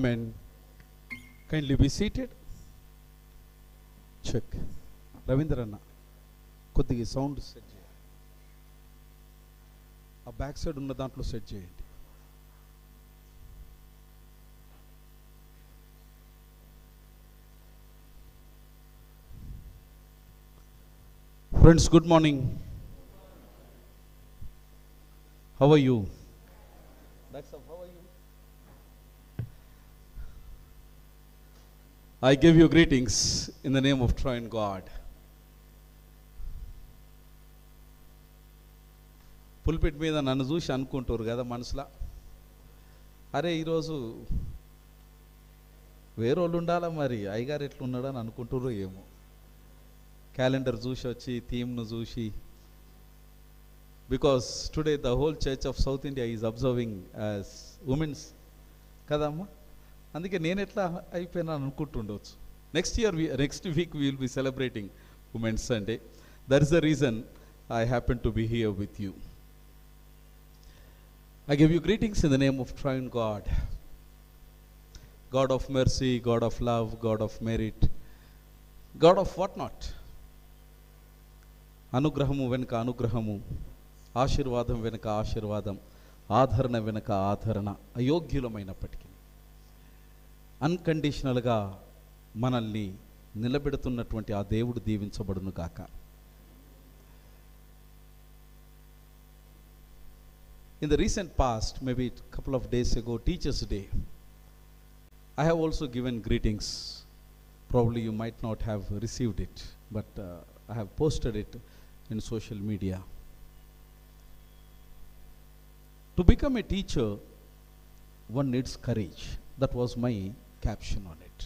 men, kindly be seated. Check. Ravindrana, కొద్దిగా sound set చేయండి. ఆ బ్యాక్ సైడ్ ఉన్న దాంట్లో సెట్ చేయండి. Friends, good morning. How are you? How are you? I give you greetings in the name of Triune God. Pulpit మీద నన్ను చూసి అనుకుంటారు కదా మనసులో, అరే ఈరోజు వేరే వాళ్ళు ఉండాలా, మరి అయ్యగారు ఎట్లున్నాడు అని అనుకుంటారో ఏమో. క్యాలెండర్ చూసి వచ్చి థీమ్ను చూసి, because today the whole church of south India is observing as women's కదమ్మా, అందుకే నేను ఎట్లా అయిపోయినా అనుకుంటుండవచ్చు. Next week we will be celebrating women's Sunday. That is the reason I happen to be here with you. I give you greetings in the name of Triune God, God of mercy, God of love, God of merit, God of what not. అనుగ్రహము వెనుక అనుగ్రహము, ఆశీర్వాదం వెనుక ఆశీర్వాదం, ఆదరణ వెనుక ఆదరణ. అయోగ్యులమైనప్పటికీ అన్కండిషనల్గా మనల్ని నిలబెడుతున్నటువంటి ఆ దేవుడు దీవించబడును గాక. In the recent past, maybe a couple of days ago, Teachers' Day, I have also given greetings. Probably you might not have received it, but I have posted it in social media. To become a teacher, one needs courage. That was my caption on it.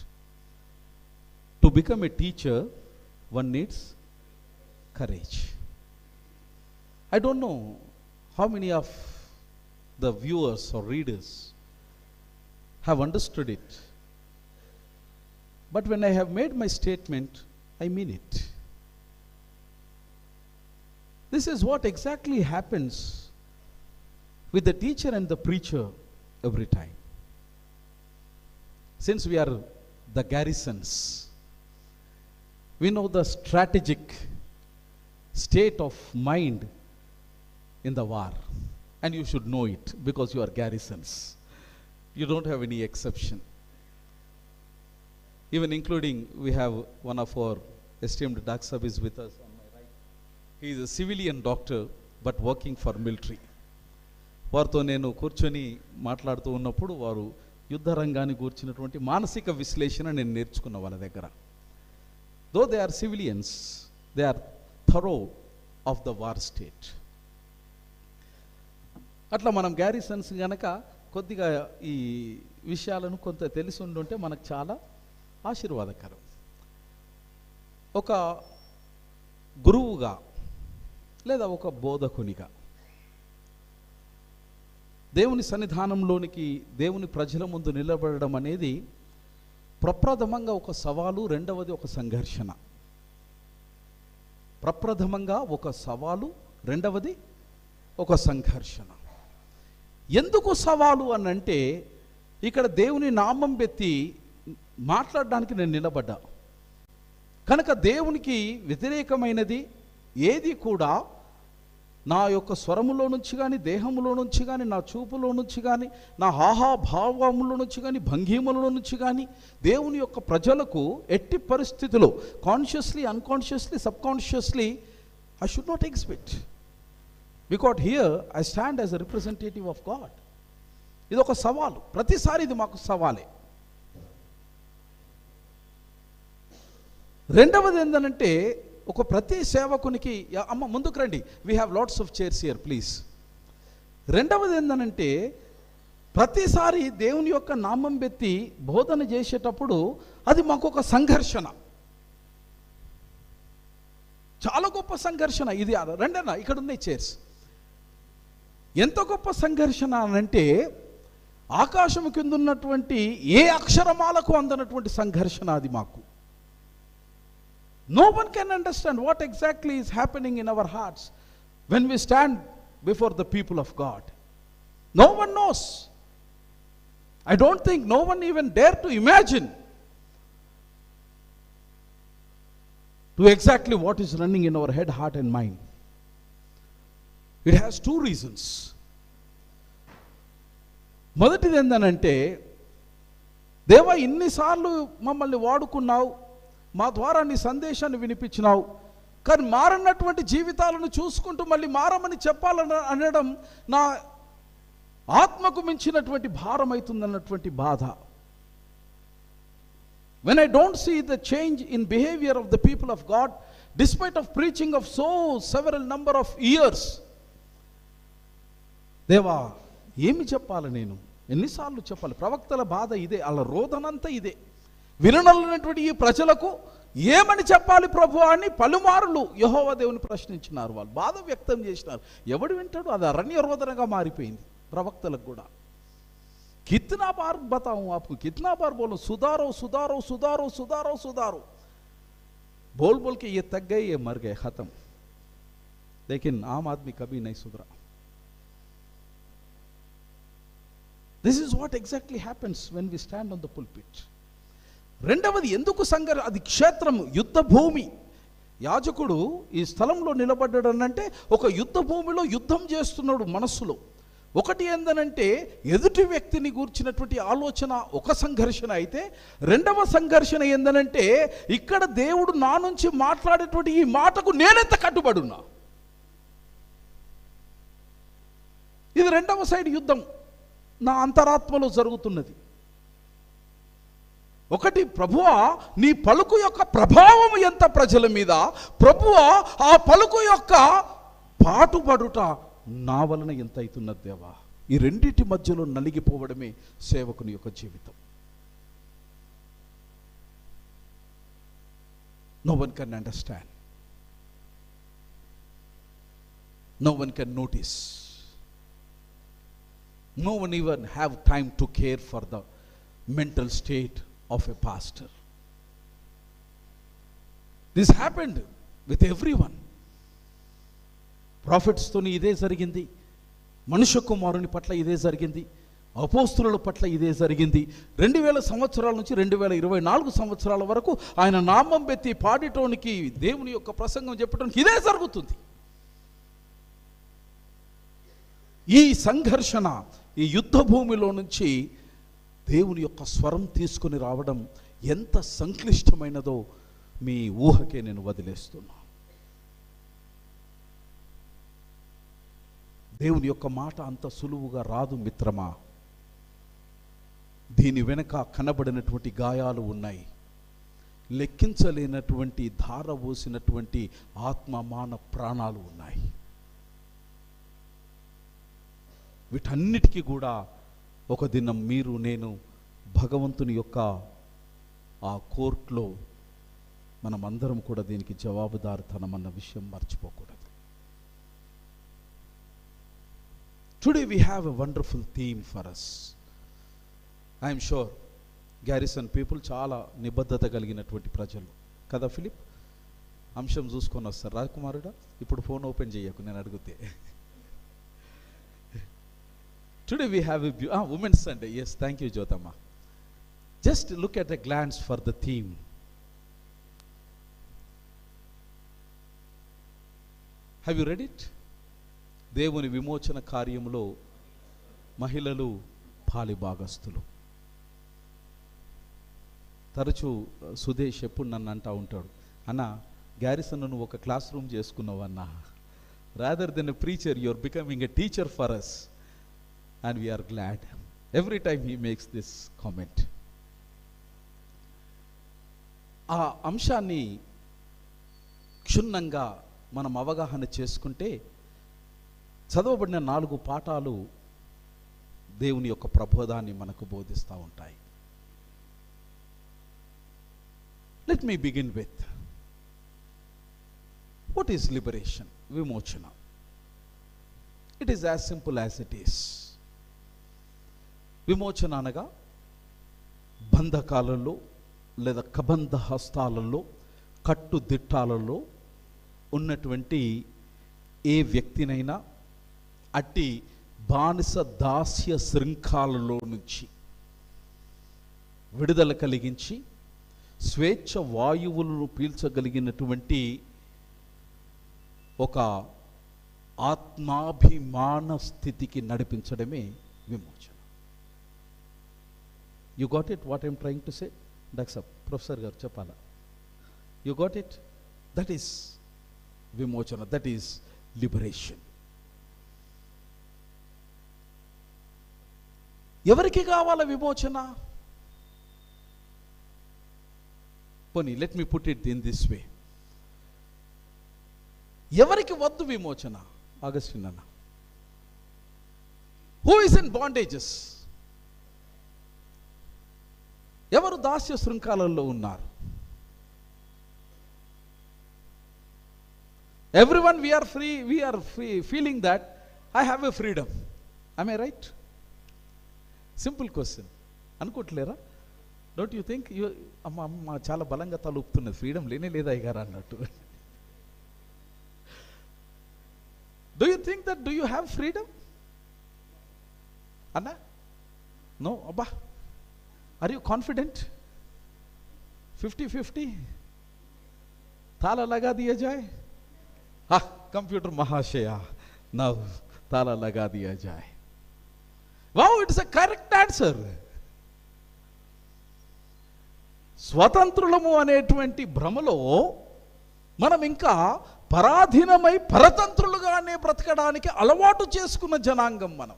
To become a teacher, one needs courage. I don't know how many of the viewers or readers have understood it, but when I have made my statement, I mean it. This is what exactly happens with the teacher and the preacher every time. Since we are the garrisons, we know the strategic state of mind in the war. And you should know it because you are garrisons. You don't have any exception. Even including, we have one of our esteemed Daksab is with us on my right. He is a civilian doctor but working for military. వారితో నేను కూర్చొని మాట్లాడుతూ ఉన్నప్పుడు వారు యుద్ధ రంగాన్ని కూర్చున్నటువంటి మానసిక విశ్లేషణ నేను నేర్చుకున్న వాళ్ళ దగ్గర. Though they are civilians, they are thorough of the war state. అట్లా మనం గ్యారిసన్స్ కనుక కొద్దిగా ఈ విషయాలను కొంత తెలిసి ఉండుంటే మనకు చాలా ఆశీర్వాదకరం. ఒక గురువుగా లేదా ఒక బోధకునిగా దేవుని సన్నిధానంలోనికి దేవుని ప్రజల ముందు నిలబడడం అనేది ప్రప్రథమంగా ఒక సవాలు, రెండవది ఒక సంఘర్షణ. ప్రప్రథమంగా ఒక సవాలు, రెండవది ఒక సంఘర్షణ. ఎందుకు సవాలు అని అంటే, ఇక్కడ దేవుని నామం పెట్టి మాట్లాడడానికి నేను నిలబడ్డా కనుక దేవునికి వ్యతిరేకమైనది ఏది కూడా నా యొక్క స్వరములో నుంచి కానీ, దేహములో నుంచి కానీ, నా చూపులో నుంచి కానీ, నా హాహాభావముల నుంచి కానీ, భంగిమల నుంచి కానీ దేవుని యొక్క ప్రజలకు ఎట్టి పరిస్థితుల్లో consciously, unconsciously, subconsciously I should not expect. Because here I stand as a representative of God. ఇది ఒక సవాలు, ప్రతిసారి ఇది మాకు సవాలే. రెండవది ఏంటంటే, ఒక ప్రతి సేవకునికి, అమ్మ ముందుకు రండి, we have lots of chairs here please. రెండవది ఏంటంటే, ప్రతిసారి దేవుని యొక్క నామం పెట్టి బోధన చేసేటప్పుడు అది మాకు ఒక సంఘర్షణ, చాలా గొప్ప సంఘర్షణ. ఇది రెండన్నా ఇక్కడ ఉన్నాయి చైర్స్. ఎంత గొప్ప సంఘర్షణ అంటే, ఆకాశం కింద ఉన్నటువంటి ఏ అక్షరమాలకు అందనటువంటి సంఘర్షణ అది మాకు. No one can understand what exactly is happening in our hearts when we stand before the people of God. No one knows. I don't think no one even dare to imagine to exactly what is running in our head, heart and mind. It has two reasons. మొదటిది ఏంటంటే, దేవా ఇన్నిసార్లు మమ్మల్ని వాడుకున్నావు, మా ద్వారా నీ సందేశాన్ని వినిపించినావు, కానీ మారన్నటువంటి జీవితాలను చూసుకుంటూ మళ్ళీ మారమని చెప్పాలని అనడం నా ఆత్మకు మించినటువంటి భారం అవుతుందన్నటువంటి బాధ. When I don't see the change in behavior of the people of God, despite of preaching of several number of years, దేవా ఏమి చెప్పాలి, నేను ఎన్నిసార్లు చెప్పాలి? ప్రవక్తల బాధ ఇదే, వాళ్ళ రోదనంతా ఇదే. విననటువంటి ఈ ప్రజలకు ఏమని చెప్పాలి ప్రభు అని పలుమార్లు యెహోవా దేవుని ప్రశ్నించినారు. వాళ్ళు బాధ వ్యక్తం చేసినారు. ఎవడు వింటాడు? అది అరణ్య రోదనగా మారిపోయింది ప్రవక్తలకు కూడా. कितना बार बताऊं आपको, कितना बार बोलो सुधारो सुधारो सुधारो सुधारो सुधारो, बोल बोल के ये तक गए, ये मर गए, खत्म. लेकिन आम आदमी कभी नहीं सुधरा. This is what exactly happens when we stand on the pulpit. రెండవది, ఎందుకు అది క్షేత్రము, యుద్ధ భూమి. యాజకుడు ఈ స్థలంలో నిలబడ్డాడనంటే ఒక యుద్ధ భూమిలో యుద్ధం చేస్తున్నాడు మనస్సులో. ఒకటి ఏందనంటే, ఎదుటి వ్యక్తిని గూర్చినటువంటి ఆలోచన ఒక సంఘర్షణ అయితే, రెండవ సంఘర్షణ ఏందనంటే, ఇక్కడ దేవుడు నా నుంచి మాట్లాడేటువంటి ఈ మాటకు నేనెంత కట్టుబడున్నా. ఇది రెండవ సైడ్ యుద్ధం నా అంతరాత్మలో జరుగుతున్నది. ఒకటి, ప్రభువా నీ పలుకు యొక్క ప్రభావం ఎంత ప్రజల మీద, ప్రభువా ఆ పలుకు యొక్క పాటుపడుట నా వలన ఎంత అవుతున్నది దేవా. ఈ రెండింటి మధ్యలో నలిగిపోవడమే సేవకుని యొక్క జీవితం. No one can understand. No one can notice. No one even have time to care for the mental state of a pastor. This happened with everyone. Profits తోని ఇదే జరిగింది, మనుష్య కుమారుని పట్ల ఇదే జరిగింది, అపోస్తుల పట్ల ఇదే జరిగింది. 2000 సంవత్సరాల నుంచి 2024 సంవత్సరాల వరకు ఆయన నామం పెట్టి పాడేటోనికి, దేవుని యొక్క ప్రసంగం చెప్పడానికి ఇదే జరుగుతుంది. ఈ సంఘర్షణ, ఈ యుద్ధ భూమిలో నుంచి దేవుని యొక్క స్వరం తీసుకొని రావడం ఎంత సంక్లిష్టమైనదో మీ ఊహకే నేను వదిలేస్తున్నా. దేవుని యొక్క మాట అంత సులువుగా రాదు మిత్రమా. దీని వెనక కనబడినటువంటి గాయాలు ఉన్నాయి, లెక్కించలేనటువంటి ధార పోసినటువంటి ఆత్మ మాన ప్రాణాలు ఉన్నాయి. వీటన్నిటికీ కూడా ఒక దినం మీరు నేను భగవంతుని యొక్క ఆ కోర్టులో మనమందరం కూడా దీనికి జవాబుదారుతనం అన్న విషయం మర్చిపోకూడదు. Today we have a wonderful theme for us. I am sure Garrison people చాలా నిబద్ధత కలిగినటువంటి ప్రజలు కదా ఫిలిప్. అంశం చూసుకొని వస్తారు. రాజకుమారుడా ఇప్పుడు ఫోన్ ఓపెన్ చేయకు నేను అడిగితే. Today we have a Women's Sunday. Yes, thank you Jyotamma. Just look at a glance for the theme. Have you read it? దేవుని విమోచన కార్యములో మహిళలు పాలిభాగస్తులు. తరచూ సుదేష్ ఎప్పుడు నన్ను అంటూ ఉంటాడు, అన్న గ్యారిసన్ నువ్వు ఒక క్లాస్ రూమ్ చేసుకున్నావు అన్న. Rather than a preacher you are becoming a teacher for us and we are glad every time he makes this comment. ఆ అంశాన్ని క్షుణ్ణంగా మనం అవగాహన చేసుకుంటే చదవబడిన 4 పాఠాలు దేవుని యొక్క ప్రబోధాన్ని మనకు బోధిస్తూ ఉంటాయి. Let me begin with what is liberation, విమోచన. It is as simple as it is. విమోచన అనగా బంధకాలలో లేదా కబంధ హస్తాలలో, కట్టుదిట్టాలలో ఉన్నటువంటి ఏ వ్యక్తినైనా అట్టి బానిస దాస్య శృంఖాలలో నుంచి విడుదల కలిగించి స్వేచ్ఛ వాయువులను పీల్చగలిగినటువంటి ఒక ఆత్మాభిమాన స్థితికి నడిపించడమే విమోచన. You got it what I'm trying to say? Doctor professor గారు చెప్పాలా? You got it? That is విమోచన, దట్ ఈస్ లిబరేషన్. ఎవరికి కావాల విమోచన? పోనీ let me put it in this way. ఎవరికి వద్దు విమోచన? ఆగస్టిన్ అన్న, హూ ఇస్ ఇన్ బాండేజెస్? ఎవరు దాస్య శృంఖలాల్లో ఉన్నారు? Everyone, we are free, feeling that I have a freedom. Am I right? Simple question. అనుకోవట్లేరా? Don't you think? అమ్మ చాలా బలంగా తలుపుతున్నది, ఫ్రీడమ్ లేనే లేదా అయ్యారు అన్నట్టు. Do you think that, do you have freedom? Anna? No? Abba? Are you confident? 50-50? ताला लगा दिया जाए? कंप्यूटर महाशय, now ताला लगा दिया जाए. Wow, it's a correct answer. స్వతంత్రులము అనేటువంటి భ్రమలో మనం ఇంకా పరాధీనమై పరతంత్రులుగానే బ్రతకడానికి అలవాటు చేసుకున్న జనాంగం మనం.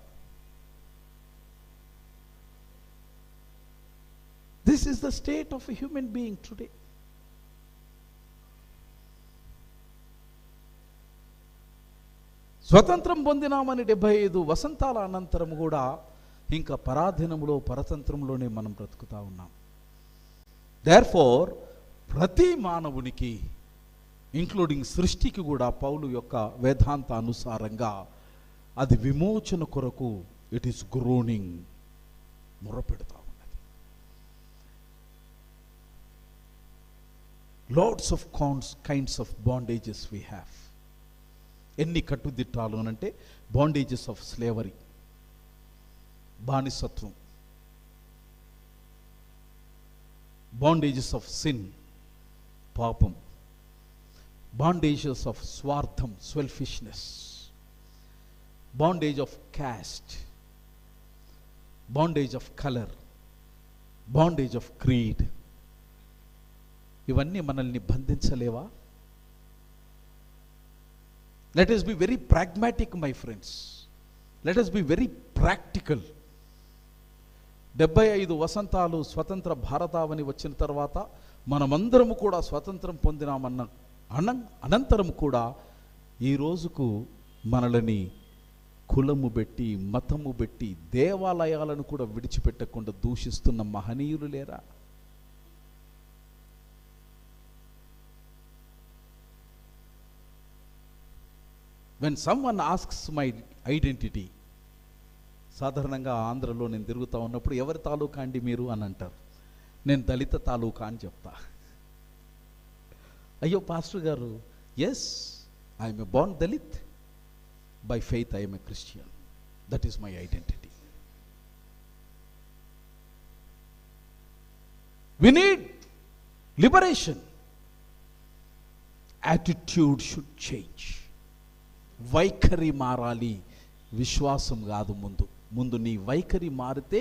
This is the state of a human being today. స్వతంత్రం పొందినామని 75 వసంతాల అనంతరం కూడా ఇంకా పరాధీనములో పరతంత్రంలోనే మనం బ్రతుకుతా ఉన్నాం. దేర్ఫోర్ ప్రతి మానవునికి, ఇంక్లూడింగ్ సృష్టికి కూడా పౌలు యొక్క వేదాంత అనుసారంగా అది విమోచన కొరకు ఇట్ ఈస్ గ్రోనింగ్, మొరపెడతా ఉన్నది. Lots of kinds of bondages we have. ఎన్ని కట్టుదిట్టాలు అనంటే బాండేజెస్ ఆఫ్ స్లేవరీ, బానిసత్వం, బాండేజెస్ ఆఫ్ సిన్, పాపం, బాండేజెస్ ఆఫ్ స్వార్థం, selfishness, bondage of caste, bondage of colour, bondage of creed. ఇవన్నీ మనల్ని బంధించలేవా? Let us be very pragmatic, my friends. Let us be very practical. 75 వసంతాలు స్వతంత్ర భారతావని వచ్చిన తర్వాత మనమందరము కూడా స్వతంత్రం పొందినామన్న అనంతరం కూడా ఈ రోజుకు మనల్ని కులము పెట్టి, మతము పెట్టి, దేవాలయాలను కూడా విడిచిపెట్టకుండా దూషిస్తున్న మహనీయులు లేరా? When someone asks my identity, సాధారణంగా ఆంధ్రలో నేను తిరుగుతూ ఉన్నప్పుడు ఎవరి తాలూకా అండి మీరు అని అంటారు. నేను దళిత తాలూకా అని చెప్తా. అయ్యో పాస్టర్ గారు, yes, I'm a born Dalit, by faith I'm a Christian, that is my identity. We need liberation. Attitude should change. వైఖరి మారాలి, విశ్వాసం కాదు. ముందు నీ వైఖరి మారితే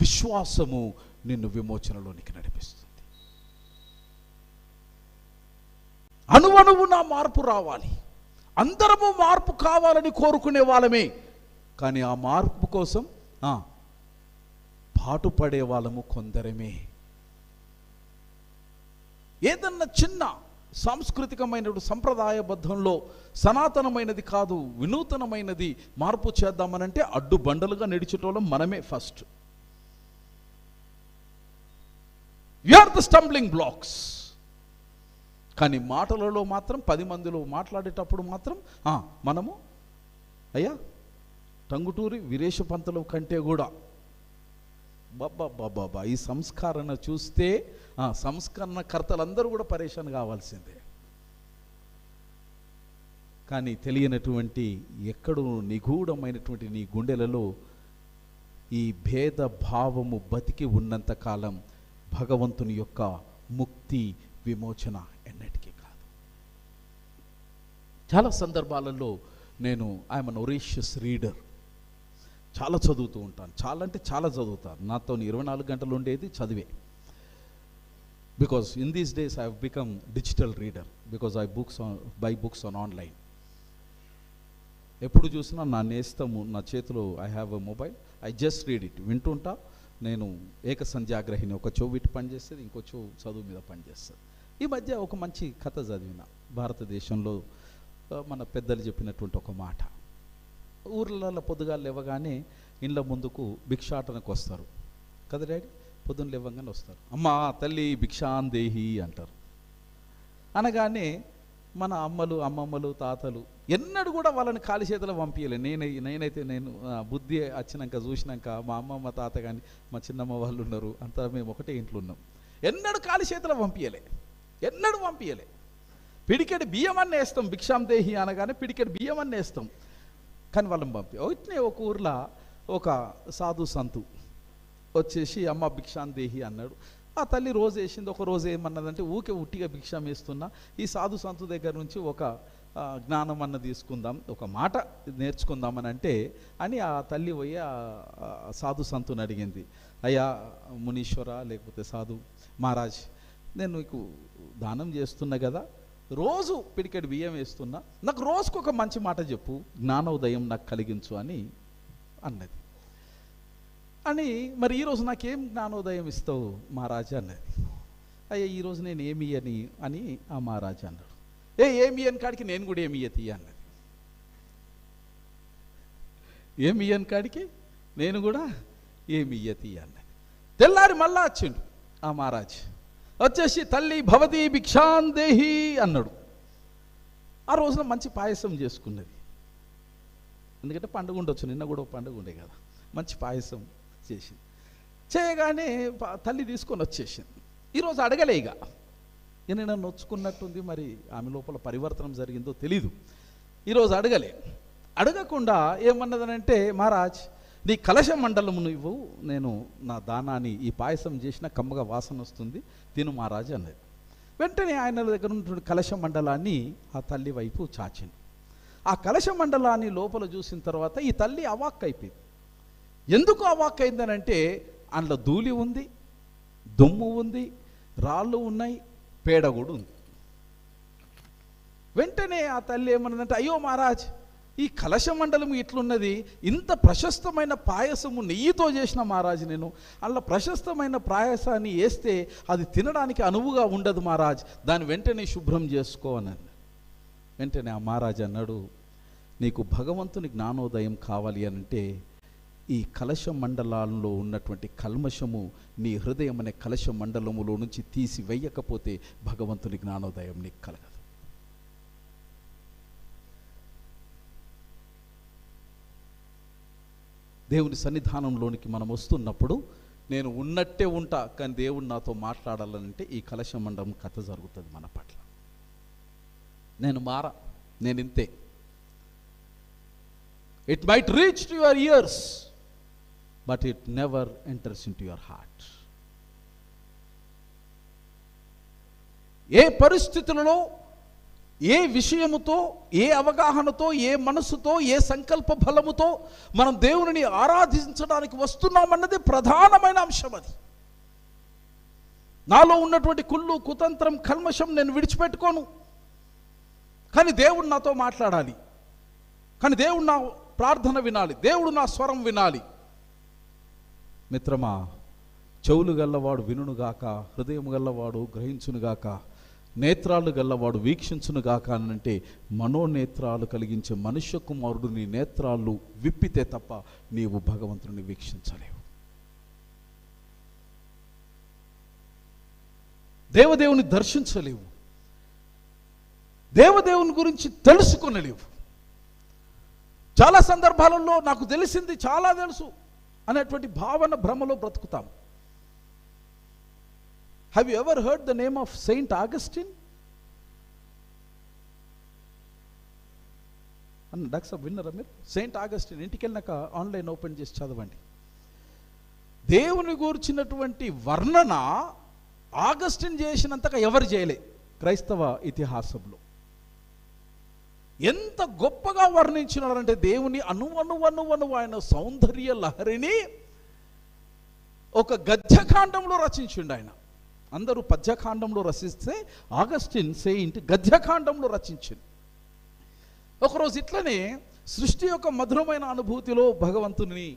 విశ్వాసము నిన్ను విమోచనలోనికి నడిపిస్తుంది. అణువణువున మార్పు రావాలి. అందరము మార్పు కావాలని కోరుకునే వాళ్ళమే, కానీ ఆ మార్పు కోసం పాటుపడే వాళ్ళము కొందరమే. ఏదన్నా చిన్న సాంస్కృతికమైన సంప్రదాయబద్ధంలో సనాతనమైనది కాదు, వినూతనమైనది మార్పు చేద్దామనంటే అడ్డు బండలుగా నడిచేటోళ్ళం మనమే first. You are the stumbling blocks. కానీ మాటలలో మాత్రం 10 మందిలో మాట్లాడేటప్పుడు మాత్రం మనము అయ్యా టంగుటూరి వీరేశ పంతుల కంటే కూడా బాబా ఈ సంస్కరణ చూస్తే సంస్కరణకర్తలందరూ కూడా పరేషాన్ కావాల్సిందే. కానీ తెలియనటువంటి ఎక్కడో నిగూఢమైనటువంటి నీ గుండెలలో ఈ భేద భావము బతికి ఉన్నంత కాలం భగవంతుని యొక్క ముక్తి విమోచన ఎన్నటికీ కాదు. చాలా సందర్భాలలో నేను ఐఎమ్ అన్ ఒరేషియస్ రీడర్, చాలా చదువుతూ ఉంటాను. చాలా అంటే చాలా చదువుతాను. నాతో 24 గంటలు ఉండేది చదివే. Because in these days I have become digital reader because I buy books on online. ఎప్పుడు చూసినా నా నేస్తము నా చేతిలో, I have a mobile, I just read it, వింటుంటా. నేను ఏకసంధ్యాగ్రహిని, ఒక చెవు ఇటు పనిచేస్తుంది, ఇంకో చెవు చదువు మీద పనిచేస్తుంది. ఈ మధ్య ఒక మంచి కథ చదివిన, భారతదేశంలో మన పెద్దలు చెప్పినటువంటి ఒక మాట. ఊర్లలో పొద్దుగాలు లేవగానే ఇండ్ల ముందుకు భిక్షాటనకు వస్తారు కదా డాడీ, పొద్దున్న లేవగానే వస్తారు. అమ్మ తల్లి భిక్షాందేహి అంటారు. అనగానే మన అమ్మమ్మలు తాతలు ఎన్నడూ కూడా వాళ్ళని ఖాళీ చేతిలో పంపించలే. నేనైతే బుద్ధి వచ్చినాక చూసినాక మా అమ్మమ్మ తాత కానీ మా చిన్నమ్మ వాళ్ళు ఉన్నారు, అంతా మేము ఒకటే ఇంట్లో ఉన్నాం. ఎన్నడూ ఖాళీ చేతిలో పంపించలే, ఎన్నడూ పంపించలే. పిడికెడు బియ్యం అన్నీ వేస్తాం, భిక్షాందేహి అనగానే పిడికెడు బియ్యం అన్నీ వేస్తాం, కానీ వాళ్ళని వచ్చినాయి. ఒక ఊర్లో ఒక సాధు సంతు వచ్చేసి అమ్మ భిక్షాందేహి అన్నాడు. ఆ తల్లి రోజు వేసింది. ఒక రోజు ఏమన్నదంటే, ఊకే ఉట్టిగా భిక్షం వేస్తున్నా, ఈ సాధు సంతు దగ్గర నుంచి ఒక జ్ఞానం అన్న తీసుకుందాం, ఒక మాట నేర్చుకుందామని అంటే అని ఆ తల్లి పోయి ఆ సాధు సంతుని అడిగింది. అయ్యా మునీశ్వర, లేకపోతే సాధు మహారాజ్, నేను నీకు దానం చేస్తున్నా కదా, రోజు పిడికెడు బియ్యం వేస్తున్నా, నాకు రోజుకు ఒక మంచి మాట చెప్పు, జ్ఞానోదయం నాకు కలిగించు అని అన్నది. అని మరి ఈరోజు నాకేం జ్ఞానోదయం ఇస్తావు మహారాజా అన్నది. అయ్యా ఈరోజు నేను ఏమి అని ఆ మహారాజా అన్నాడు. ఏమి అని కాడికి నేను కూడా ఏమి ఇయ్యతి అన్నది. ఏమి ఇయ్యని కాడికి నేను కూడా ఏమి ఇయ్యతి అన్నది. తెల్లారి మళ్ళా వచ్చిండు ఆ మహారాజ్. వచ్చేసి తల్లి భవతి భిక్షాందేహి అన్నాడు. ఆ రోజున మంచి పాయసం చేసుకున్నది, ఎందుకంటే పండుగ ఉండొచ్చు, నిన్న కూడా పండుగ ఉండే కదా. మంచి పాయసం చేసింది. చేయగానే తల్లి తీసుకొని వచ్చేసింది. ఈరోజు అడగలే, ఇక నేను నొచ్చుకున్నట్టుంది, మరి ఆమె లోపల పరివర్తనం జరిగిందో తెలీదు. ఈరోజు అడగలే. అడగకుండా ఏమన్నదనంటే, మహారాజ్ నీ కలశ మండలము నువ్వు, నేను నా దానాన్ని ఈ పాయసం చేసిన కమ్మగా వాసన వస్తుంది, తిను మహారాజు అన్నది. వెంటనే ఆయన దగ్గర ఉన్నటువంటి కలశ మండలాన్ని ఆ తల్లి వైపు చాచింది. ఆ కలశ మండలాన్ని లోపల చూసిన తర్వాత ఈ తల్లి అవాక్ అయిపోయింది. ఎందుకు అవాక్ అయిందనంటే, అందులో ధూళి ఉంది, దుమ్ము ఉంది, రాళ్ళు ఉన్నాయి, పేడ కూడా ఉంది. వెంటనే ఆ తల్లి ఏమన్నదంటే, అయ్యో మహారాజ్, ఈ కలశ మండలం ఇట్లున్నది, ఇంత ప్రశస్తమైన పాయసము నెయ్యితో చేసిన మహారాజు, నేను అలా ప్రశస్తమైన పాయసాన్ని వేస్తే అది తినడానికి అనువుగా ఉండదు మహారాజ్, దాన్ని వెంటనే శుభ్రం చేసుకో అన్నాడు. వెంటనే ఆ మహారాజు అన్నాడు, నీకు భగవంతుని జ్ఞానోదయం కావాలి అంటే ఈ కలశ మండలాల్లో ఉన్నటువంటి కల్మషము నీ హృదయం అనే కలశ మండలములో నుంచి తీసి వెయ్యకపోతే భగవంతుని జ్ఞానోదయం నీకు కలగదు. దేవుని సన్నిధానంలోనికి మనం వస్తున్నప్పుడు నేను ఉన్నట్టే ఉంటా, కానీ దేవుడు నాతో మాట్లాడాలంటే ఈ కలశ మండలం కథ జరుగుతుంది మన పట్ల. నేను ఇంతే. It might reach to your ears but it never enters in to your heart. ఏ పరిస్థితులలో, ఏ విషయముతో, ఏ అవగాహనతో, ఏ మనసుతో, ఏ సంకల్ప బలముతో మనం దేవునిని ఆరాధించడానికి వస్తున్నామన్నది ప్రధానమైన అంశం. అది నాలో ఉన్నటువంటి కుళ్ళు, కుతంత్రం, కల్మషం నేను విడిచిపెట్టుకోను, కానీ దేవుడు నాతో మాట్లాడాలి, కానీ దేవుడు నా ప్రార్థన వినాలి, దేవుడు నా స్వరం వినాలి. మిత్రమా, చెవులు గల్లవాడు వినుగాక, హృదయం గల్లవాడు గ్రహించునుగాక, నేత్రాలు గల్లవాడు వీక్షించునుగాక అనంటే, మనోనేత్రాలు కలిగించే మనుష్య కుమారుడు నీ నేత్రాలు విప్పితే తప్ప నీవు భగవంతుని వీక్షించలేవు. దేవదేవుని దర్శించలేవు, దేవదేవుని గురించి తెలుసుకొనలేవు. చాలా సందర్భాలలో నాకు తెలిసింది చాలా తెలుసు అనేటువంటి భావన భ్రమలో బ్రతుకుతాం. Have you ever heard the name of saint Augustine? అన్న డాక్టర్ విన్నారా మీరు? సెయింట్ ఆగస్టిన్ ఇంటికి వెళ్ళినాక ఆన్లైన్ ఓపెన్ చేసి చదవండి. దేవుని గూర్చినటువంటి వర్ణన ఆగస్టిన్ చేసినంతగా ఎవరు చేయలే క్రైస్తవ ఇతిహాసంలో. ఎంత గొప్పగా వర్ణించినారంటే దేవుని అణువణువణువణువు ఆయన సౌందర్య లహరిని ఒక గద్యకాండంలో రచించిండు ఆయన. అందరూ పద్యకాండంలో రచిస్తే ఆగస్టిన్ సెయింట్ గద్యకాండంలో రచించింది. ఒకరోజు ఇట్లనే సృష్టి యొక్క మధురమైన అనుభూతిలో భగవంతుని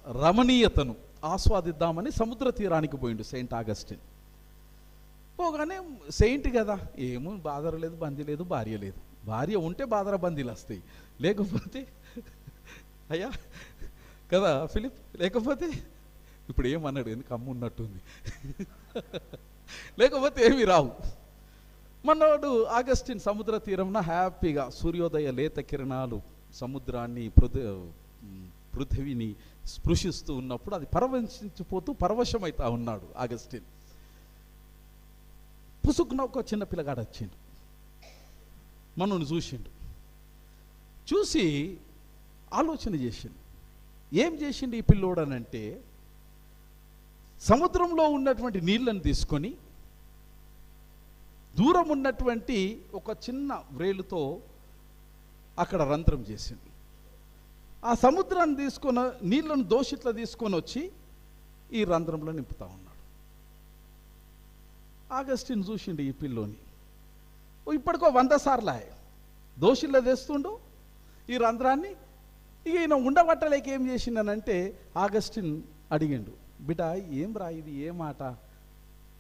రమణీయతను ఆస్వాదిద్దామని సముద్ర తీరానికి పోయిండు సెయింట్ ఆగస్టిన్. పోగానే సెయింట్ కదా, ఏమో బాధర లేదు, బందీ లేదు, భార్య లేదు. భార్య ఉంటే బాధర బందీలు వస్తాయి, లేకపోతే అయ్యా కదా ఫిలిప్, లేకపోతే ఇప్పుడు ఏమన్నాడు, ఎందుకు అమ్మున్నట్టుంది, లేకపోతే ఏమి రావు. మనోడు ఆగస్టిన్ సముద్ర తీరంన హ్యాపీగా సూర్యోదయ లేత కిరణాలు సముద్రాన్ని పృథివిని స్పృశిస్తూ ఉన్నప్పుడు అది పరవశించిపోతూ పరవశమవుతా ఉన్నాడు ఆగస్టిన్. పుసుకున ఒక చిన్న పిల్లగాడు వచ్చిండు, మనల్ని చూసిండు. చూసి ఆలోచన చేసిండు. ఏం చేసిండు ఈ పిల్లోడనంటే, సముద్రంలో ఉన్నటువంటి నీళ్ళని తీసుకొని దూరం ఉన్నటువంటి ఒక చిన్న వ్రేలుతో అక్కడ రంధ్రం చేసింది. ఆ సముద్రాన్ని తీసుకొని నీళ్ళను దోషిట్లా తీసుకొని వచ్చి ఈ రంధ్రంలో నింపుతా ఉన్నాడు. ఆగస్టిన్ చూసిండు ఈ పిల్లోని. ఇప్పటికో 100 సార్లు దోషిలో తెస్తుండు ఈ రంధ్రాన్ని. ఇక ఈయన ఉండబట్టలేక ఏం చేసిండనంటే ఆగస్టిన్ అడిగిండు, బిడ్డ ఏం రా ఇది, ఏ మాట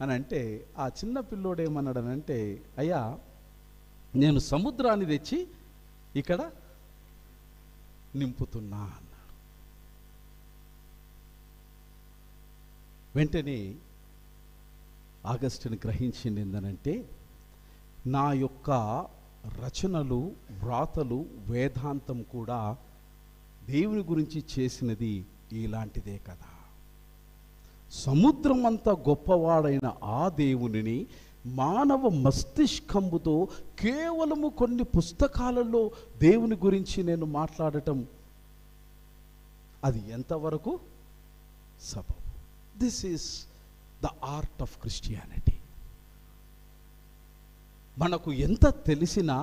అని అంటే, ఆ చిన్న పిల్లోడు ఏమన్నాడనంటే, అయ్యా నేను సముద్రాన్ని తెచ్చి ఇక్కడ నింపుతున్నా అన్నాడు. వెంటనే ఆగస్టిన్ గ్రహించింది ఏందనంటే, నా యొక్క రచనలు, వ్రాతలు, వేదాంతం కూడా దేవుని గురించి చేసినది ఇలాంటిదే కదా. సముద్రం అంత గొప్పవాడైన ఆ దేవునిని మానవ మస్తిష్కంబుతో కేవలము కొన్ని పుస్తకాలలో దేవుని గురించి నేను మాట్లాడటం అది ఎంతవరకు సబబు? This is the art of Christianity. మనకు ఎంత తెలిసినా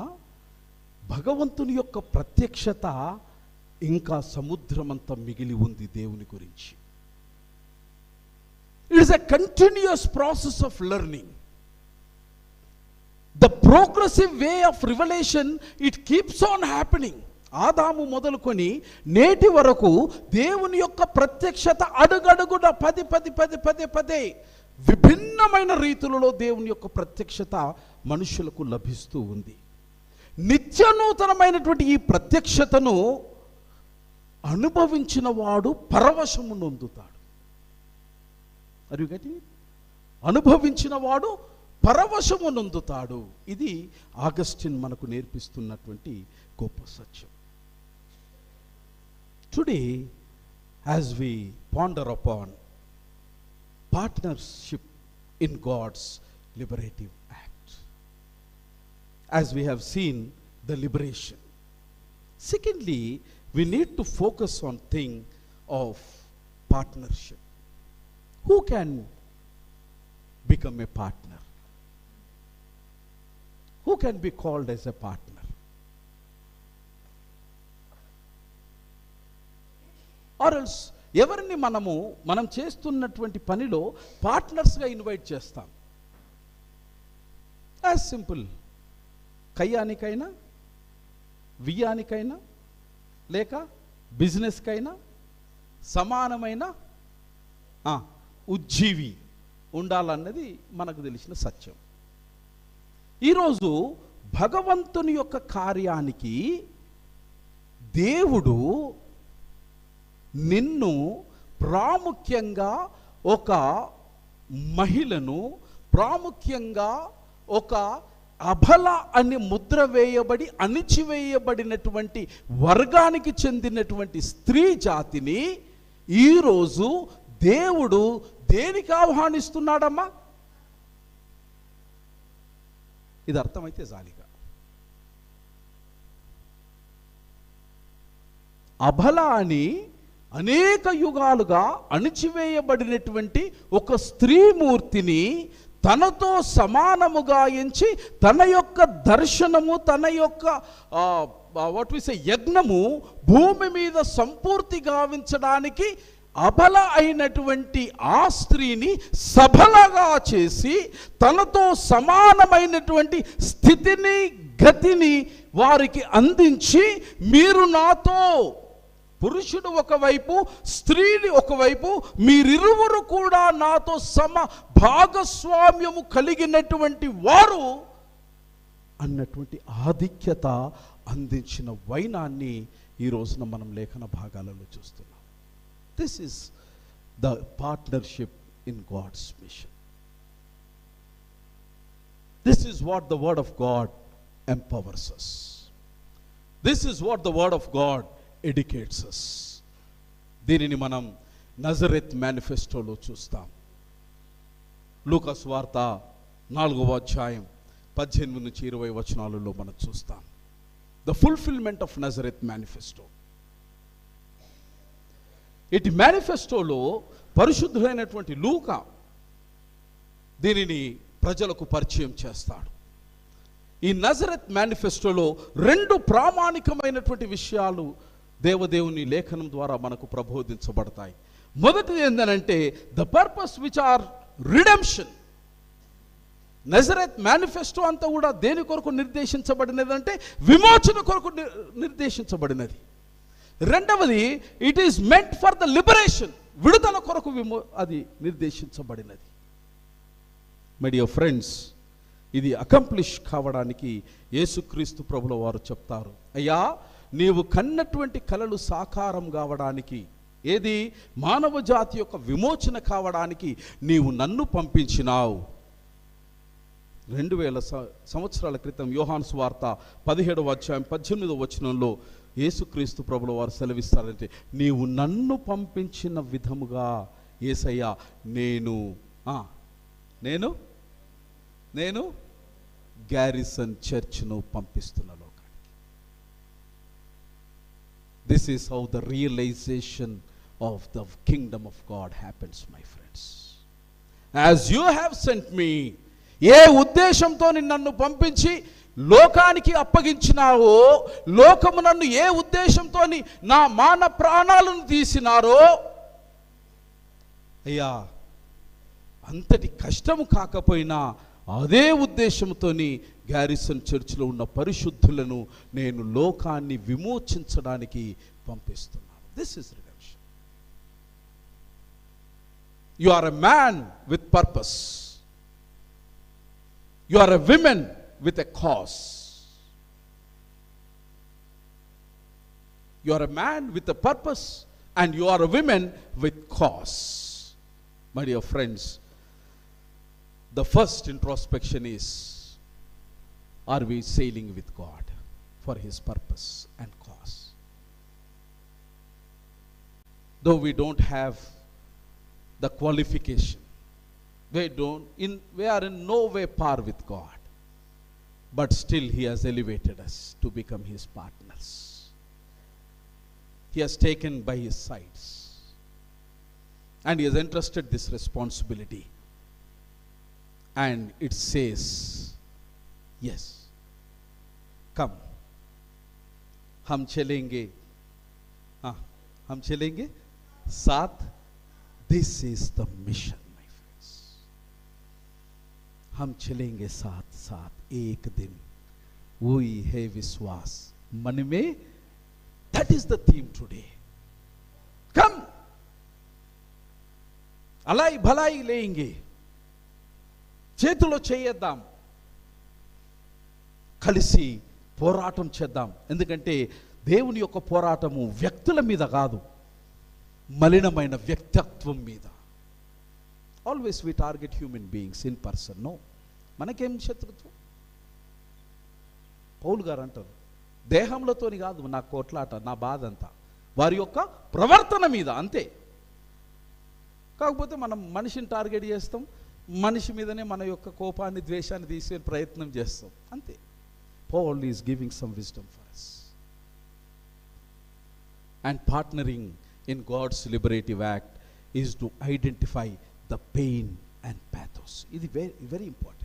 భగవంతుని యొక్క ప్రత్యక్షత ఇంకా సముద్రమంతా మిగిలి ఉంది దేవుని గురించి. It is a continuous process of learning. The progressive way of revelation, it keeps on happening. ఆదాము మొదలుకొని నేటి వరకు దేవుని యొక్క ప్రత్యక్షత అడుగడుగున పదే విభిన్నమైన రీతులలో దేవుని యొక్క ప్రత్యక్షత మనుషులకు లభిస్తూ ఉంది. నిత్యనూతనమైనటువంటి ఈ ప్రత్యక్షతను అనుభవించిన వాడు పరవశము నొందుతాడు. అనుభవించిన వాడు పరవశము నొందుతాడు. ఇది ఆగస్టిన్ మనకు నేర్పిస్తున్నటువంటి గొప్ప సత్యం. Today as we ponder upon partnership in God's liberative act, as we have seen the liberation. Secondly, we need to focus on thing of partnership. Who can become a partner? Who can be called as a partner? Or else ఎవరిని మనం చేస్తున్నటువంటి పనిలో పార్ట్నర్స్గా invite చేస్తాం. As simple, కయ్యానికైనా, వియ్యానికైనా, లేక బిజినెస్కైనా సమానమైన ఉజ్జీవి ఉండాలన్నది మనకు తెలిసిన సత్యం. ఈరోజు భగవంతుని యొక్క కార్యానికి దేవుడు నిన్ను ప్రాముఖ్యంగా ఒక మహిళను, ప్రాముఖ్యంగా ఒక అబల అని ముద్ర వేయబడి అణిచివేయబడినటువంటి వర్గానికి చెందినటువంటి స్త్రీ జాతిని ఈరోజు దేవుడు దేనికి ఆహ్వానిస్తున్నాడమ్మా? ఇది అర్థమైతే జాలిగా. అబల అని అనేక యుగాలుగా అణిచివేయబడినటువంటి ఒక స్త్రీమూర్తిని తనతో సమానముగా ఎంచి తన యొక్క దర్శనము, తన యొక్క యజ్ఞము భూమి మీద సంపూర్తి గావించడానికి అబల అయినటువంటి ఆ స్త్రీని సబలగా చేసి తనతో సమానమైనటువంటి స్థితిని, గతిని వారికి అందించి, మీరు నాతో, పురుషుడు ఒకవైపు, స్త్రీని ఒకవైపు, మీరిరువురు కూడా నాతో భాగస్వామ్యము కలిగినటువంటి వారు అన్నటువంటి ఆధిక్యత అందించిన వైనాన్ని ఈ రోజున మనం లేఖన భాగాలలో చూస్తున్నాం. This is the partnership in God's mission. This is what the word of God empowers us. This is what the word of God educates us. దీనిని మనం నజరెత్ మేనిఫెస్టోలో చూస్తాం. లూకా సువార్త 4వ అధ్యాయం 18 నుంచి 20 వచనాలలో మనం చూస్తాం. The fulfilment of నజరెత్ manifesto. ఇటు మేనిఫెస్టోలో పరిశుద్ధులైనటువంటి లూకా దీనిని ప్రజలకు పరిచయం చేస్తాడు. ఈ నజరెత్ మేనిఫెస్టోలో 2 ప్రామాణికమైనటువంటి విషయాలు దేవదేవుని లేఖనం ద్వారా మనకు ప్రబోధించబడతాయి. మొదటిది ఏంటంటే the purpose which are redemption. Nazareth manifesto అంతా కూడా దేని కొరకు నిర్దేశించబడినది అంటే విమోచన కొరకు నిర్దేశించబడినది. రెండవది it is meant for the liberation, విడుదల కొరకు అది నిర్దేశించబడినది. మై డియర్ ఫ్రెండ్స్, ఇది అకంప్లిష్ కావడానికి యేసుక్రీస్తు ప్రభుల వారు చెప్తారు, అయ్యా నీవు కన్నటువంటి కలలు సాకారం కావడానికి, ఏది మానవ జాతి యొక్క విమోచన కావడానికి నీవు నన్ను పంపించినావు. 2000 సంవత్సరాల క్రితం యోహాను సువార్త 17వ అధ్యాయం 18వ వచనంలో యేసుక్రీస్తు ప్రభుల వారు సెలవిస్తారంటే, నీవు నన్ను పంపించిన విధముగా యేసయ్యా నేను గ్యారిసన్ చర్చ్ను పంపిస్తున్న లోకానికి. This is how the realization of the kingdom of God happens my friends. As you have sent me, ఏ ఉద్దేశంతో నన్ను పంపించి లోకానికి అప్పగించినావో, లోకము నన్ను ఏ ఉద్దేశంతో నా మాన ప్రాణాలను తీసినారో, అయ్యా అంతటి కష్టము కాకపోయినా అదే ఉద్దేశంతో గ్యారిసన్ చర్చ్లో ఉన్న పరిశుద్ధులను నేను లోకాన్ని విమోచించడానికి పంపిస్తున్నాను. This is redemption. You are a man with purpose. You are a women with a cause. You are a man with a purpose and you are a women with cause. My dear friends, the first introspection is, are we sailing with God for his purpose and cause? Though we don't have the qualification, we are in no way par with God, but still he has elevated us to become his partners. He has taken by his sides and he has entrusted this responsibility. And it says, yes, come, हम चलेंगे साथ. This is the mission, my friends. हम चलेंगे साथ साथ एक दिन, वही है विश्वास मन में. That is the theme today. Come, Alai भलाई लेंगे, చేతిలో చేద్దాం, కలిసి పోరాటం చేద్దాం. ఎందుకంటే దేవుని యొక్క పోరాటము వ్యక్తుల మీద కాదు, మలినమైన వ్యక్తిత్వం మీద. Always we target human beings in person. No, మనకేం శత్రుత్వం? పౌలు గారు అంటారు, దేహంలోతోని కాదు నా కోట్లాట, నా బాధ అంతా వారి యొక్క ప్రవర్తన మీద, అంతే. కాకపోతే మనం మనిషిని టార్గెట్ చేస్తాం, మనిషి మీదనే మన యొక్క కోపాన్ని, ద్వేషాన్ని తీసే ప్రయత్నం చేస్తాం, అంతే. Paul is giving some wisdom for us and partnering in God's liberative act is to identify the pain and pathos. It is very, very important.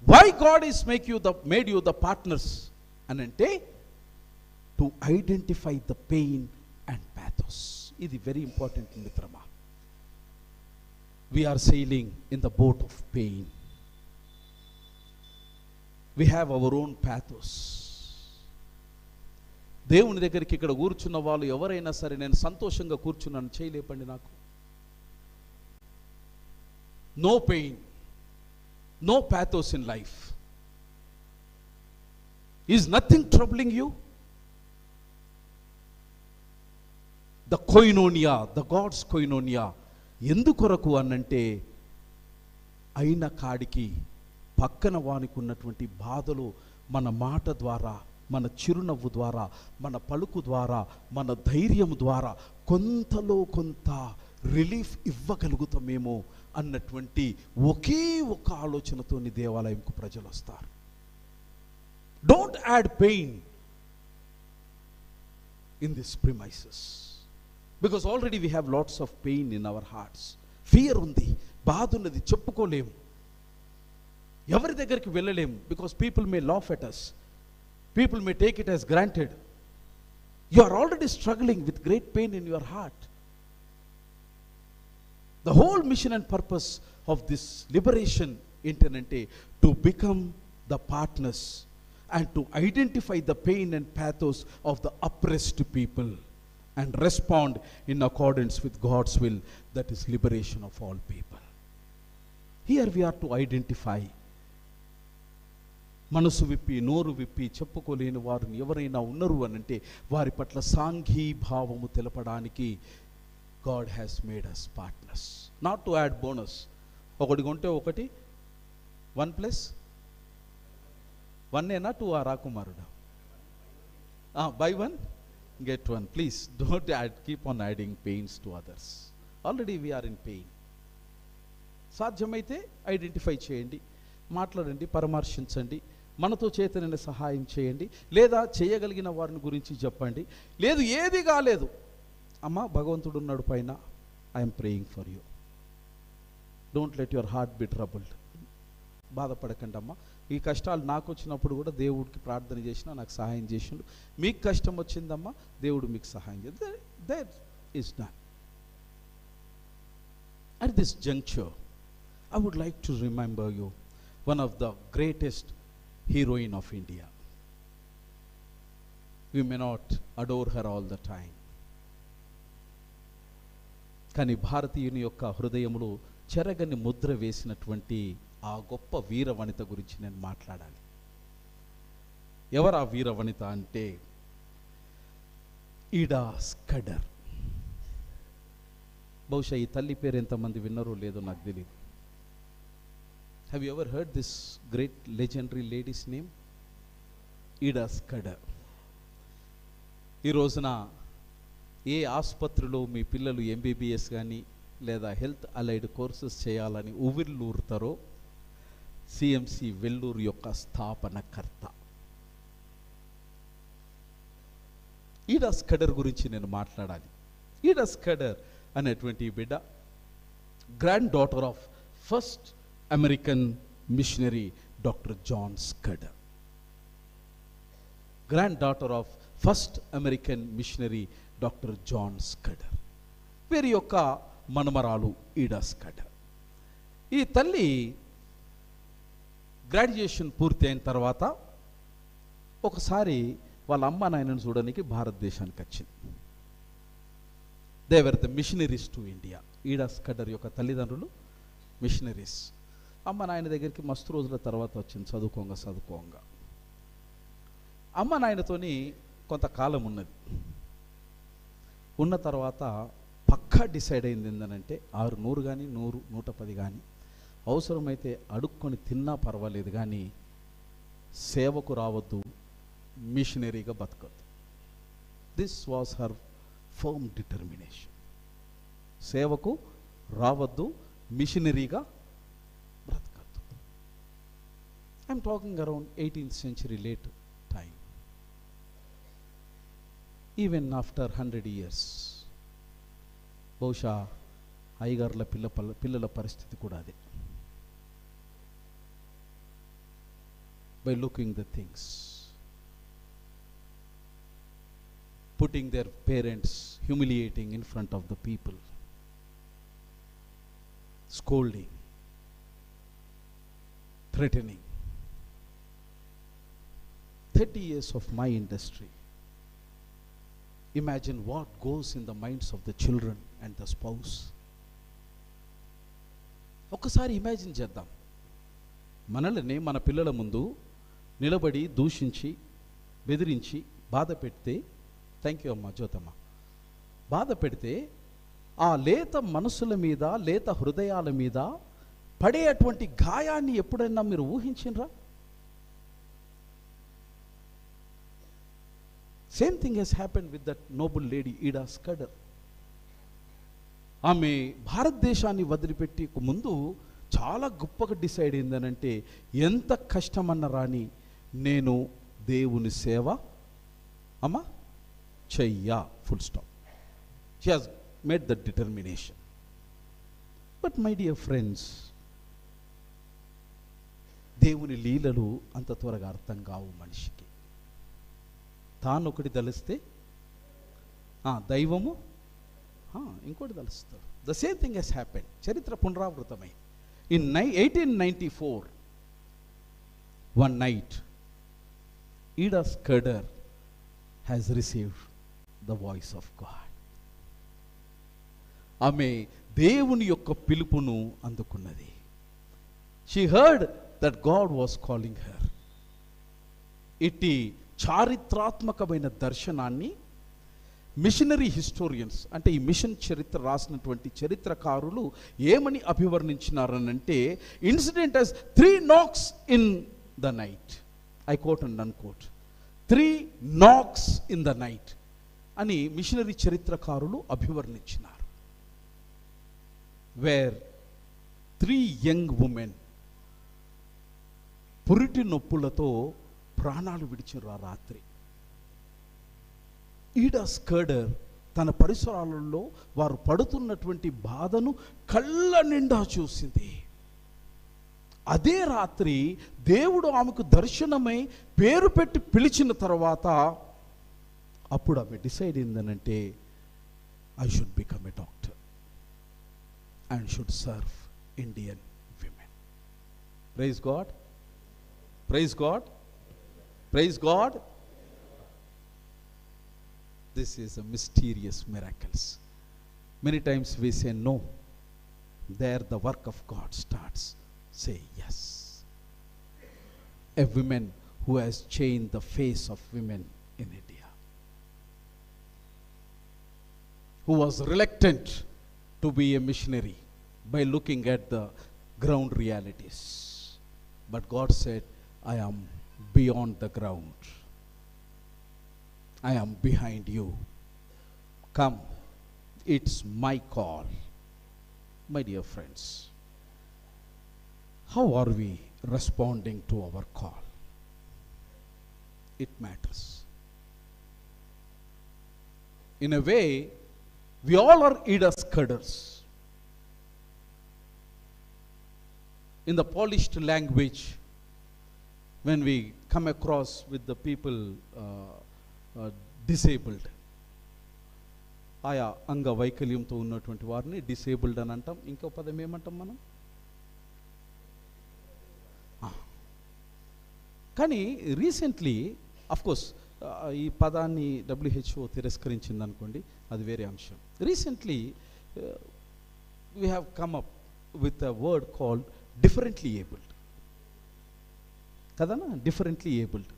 Why God is made you the partners anante to identify the pain and pathos. It is very important, mitrama. We are sailing in the boat of pain. We have our own pathos. దేవుని దగ్గరికి ఇక్కడ కూర్చున్న వాళ్ళు ఎవరైనా సరే నేను సంతోషంగా కూర్చున్నాను చేయలేపండి నాకు. No pain, no pathos in life. Is nothing troubling you? The koinonia, the God's koinonia, ఎందుకొరకు అనంటే అయిన కాడికి పక్కన వానికి ఉన్నటువంటి బాధలు మన మాట ద్వారా, మన చిరునవ్వు ద్వారా, మన పలుకు ద్వారా, మన ధైర్యం ద్వారా కొంతలో కొంత రిలీఫ్ ఇవ్వగలుగుతామేమో అన్నటువంటి ఒకే ఒక ఆలోచనతోని దేవాలయంకు ప్రజలు వస్తారు. Don't add pain in this premises because already we have lots of pain in our hearts. Fear ఉంది, బాధ ఉన్నది, చెప్పుకోలేము, ఎవరి దగ్గరికి వెళ్ళలేము. Because people may laugh at us, people may take it as granted. You are already struggling with great pain in your heart. The whole mission and purpose of this liberation ఏంటంటే to become the partners and to identify the pain and pathos of the oppressed people and respond in accordance with God's will, that is liberation of all people. Here we are to identify. మనసు విప్పి నోరు విప్పి చెప్పుకోలేని వారిని ఎవరైనా ఉన్నారు అనంటే వారి పట్ల సాంఘీభావము తెలపడానికి God has made us partners, not to add bonus. ఒకటి కొంటే ఒకటి 1+1 ఏనా 2 ఆ రాకుమారుడా? Buy 1 get 1. Please don't keep on adding pains to others. Already we are in pain. సాధ్యమైతే ఐడెంటిఫై చేయండి, మాట్లాడండి, పరామర్శించండి, మనతో చేతనైన సహాయం చేయండి, లేదా చేయగలిగిన వారిని గురించి చెప్పండి. లేదు ఏది కాలేదు, అమ్మ భగవంతుడు ఉన్నాడు పైన, I'm praying for you, don't let your heart B troubled. బాధపడకండి అమ్మ, ఈ కష్టాలు నాకు వచ్చినప్పుడు కూడా దేవుడికి ప్రార్థన చేసినా నాకు సహాయం చేసిండు. మీకు కష్టం వచ్చిందమ్మా, దేవుడు మీకు సహాయం చేస్తాడు. That is done. At this juncture, I would like to remember you one of the greatest heroine of India. We may not adore her all the time, కానీ భారతీయుని యొక్క హృదయములో చెరగని ముద్ర వేసినటువంటి ఆ గొప్ప వీరవనిత గురించి నేను మాట్లాడాలి. ఎవరు ఆ వీరవనిత అంటే ఇడా స్కడర్. బహుశా ఈ తల్లి పేరు ఎంతమంది విన్నారో లేదో నాకు తెలియదు. Have you ever heard this great legendary ladies name? ఇడా స్కడర్. ఈ రోజున ఏ ఆసుపత్రిలో మీ పిల్లలు ఎంబీబీఎస్ కానీ లేదా హెల్త్ అలైడ్ కోర్సెస్ చేయాలని ఉవ్విళ్ళూరుతారో సిఎంసి వెల్లూరు యొక్క స్థాపనకర్త ఇడా స్కడర్ గురించి నేను మాట్లాడాలి. ఇడా స్కడర్ అనేటువంటి బిడ్డ granddaughter of first American missionary doctor John Scudder. Granddaughter of first American missionary doctor John Scudder. వీరి యొక్క మనమరాలు ఇడా స్కడర్. ఈ తల్లి గ్రాడ్యుయేషన్ పూర్తి అయిన తర్వాత ఒకసారి వాళ్ళ అమ్మ నాయనను చూడడానికి భారతదేశానికి వచ్చింది. They were the missionaries to India. ఇడా స్కడర్ యొక్క తల్లిదండ్రులు మిషనరీస్. అమ్మ నాయన దగ్గరికి మస్తు రోజుల తర్వాత వచ్చింది చదువుకోంగా. అమ్మ నాయనతోని కొంతకాలం ఉన్నది. ఉన్న తర్వాత పక్కా డిసైడ్ అయింది ఏంటంటే 600 కానీ 100, 110 కానీ అవసరమైతే అడుక్కొని తిన్నా పర్వాలేదు కానీ సేవకు రావద్దు, మిషనరీగా బతకద్దు. This was her firm determination. సేవకు రావద్దు, మిషనరీగా బ్రతకద్దు. I'm talking around 18th century late time. Even after 100 years, బహుశా అయ్యగారుల పిల్లల పరిస్థితి కూడా అదే. By looking the things, putting their parents humiliating in front of the people, scolding, threatening. 30 years of my industry. Imagine what goes in the minds of the children and the spouse. ఒక్కసారి imagine చేద్దాం, మనల్ని మన పిల్లల ముందు నిలబడి దూషించి బెదిరించి బాధ పెడితే, థ్యాంక్ యూ అమ్మా జ్యోతమ్మ, బాధ పెడితే ఆ లేత మనసుల మీద, లేత హృదయాల మీద పడే అటువంటి గాయాన్ని ఎప్పుడైనా మీరు ఊహించినరా? Same thing he's happened with that noble lady Ida Scudder. ఆమె భారతదేశాన్ని వదిలిపెట్టి ముందు చాలా గొప్పగా డిసైడ్ అయిందనంటే, ఎంత కష్టమన్న రాని నేను దేవుని సేవ అమ్మా చెయ్యా, full stop. She has made that determination. But my dear friends, దేవుని లీలలు అంత త్వరగా అర్థం కావు మనిషికి. తాను ఒకటి తలిస్తే దైవము ఇంకోటి తలుస్తాడు. The same thing he's happened. చరిత్ర పునరావృతమై in 1894 one night Ida Scudder has received the voice of God. ఆమె దేవుని యొక్క పిలుపును అందుకున్నది. She heard that God was calling her. ఇట్టి చారిత్రాత్మకమైన దర్శనాన్ని మిషనరీ హిస్టోరియన్స్, అంటే ఈ మిషన్ చరిత్ర రాసినటువంటి చరిత్రకారులు ఏమని అభివర్ణించినారనంటే, incident as 3 knocks in the night. I quote and unquote. 3 knocks in the night అని మిషనరీ చరిత్రకారులు అభివర్ణించినారు. వేర్ 3 young women పురిటి నొప్పులతో ప్రాణాలు విడిచిన రాత్రి. ఈడా స్కర్డర్ తన పరిసరాలలో వారు పడుతున్నటువంటి బాధను కళ్ళ నిండా చూసింది. అదే రాత్రి దేవుడు ఆమెకు దర్శనమై పేరు పెట్టి పిలిచిన తర్వాత అప్పుడు ఆమె డిసైడ్ అయిందనంటే, I should become a doctor and should serve Indian women. Praise God, praise God, praise God. This is a mysterious miracles. Many times we say no. There the work of God starts. Say yes. A woman who has changed the face of women in India, who was reluctant to be a missionary by looking at the ground realities. But God said, I am beyond the ground. I am behind you. Come, it's my call. My dear friends, how are we responding to our call? It matters. In a way, we all are Ida Scudders. In the polished language, when we come across with the people disabled, ఆయా అంగవైకల్యంతో ఉన్నటువంటి వారిని disabled అని అంటాం. ఇంకో పదం ఏమంటాం మనం? కానీ రీసెంట్లీ అఫ్కోర్స్ ఈ పదాన్ని WHO తిరస్కరించింది అనుకోండి, అది వేరే అంశం. Recently we have come up with a word called differently abled. కదనా? Differently abled.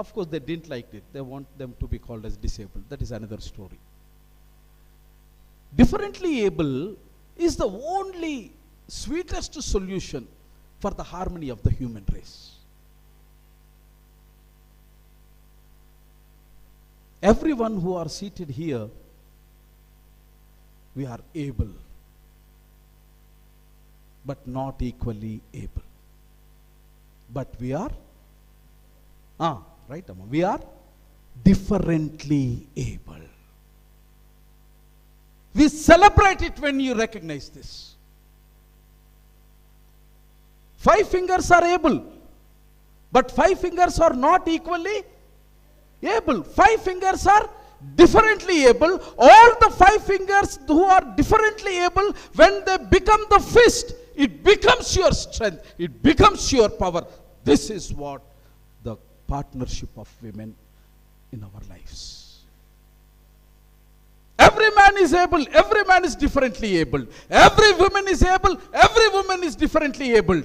Of course, they didn't like it. They want them to be called as disabled. That is another story. Differently able is the only sweetest solution for the harmony of the human race. Everyone who are seated here, we are able, but not equally able. But we are right, Amma. We are differently able. We celebrate it when you recognize this. 5 fingers are able, but 5 fingers are not equally able. 5 fingers are differently able. All the 5 fingers who are differently able, when they become the fist, it becomes your strength, it becomes your power. This is what the partnership of women in our lives. Every man is able, every man is differently able. Every woman is able, every woman is differently able.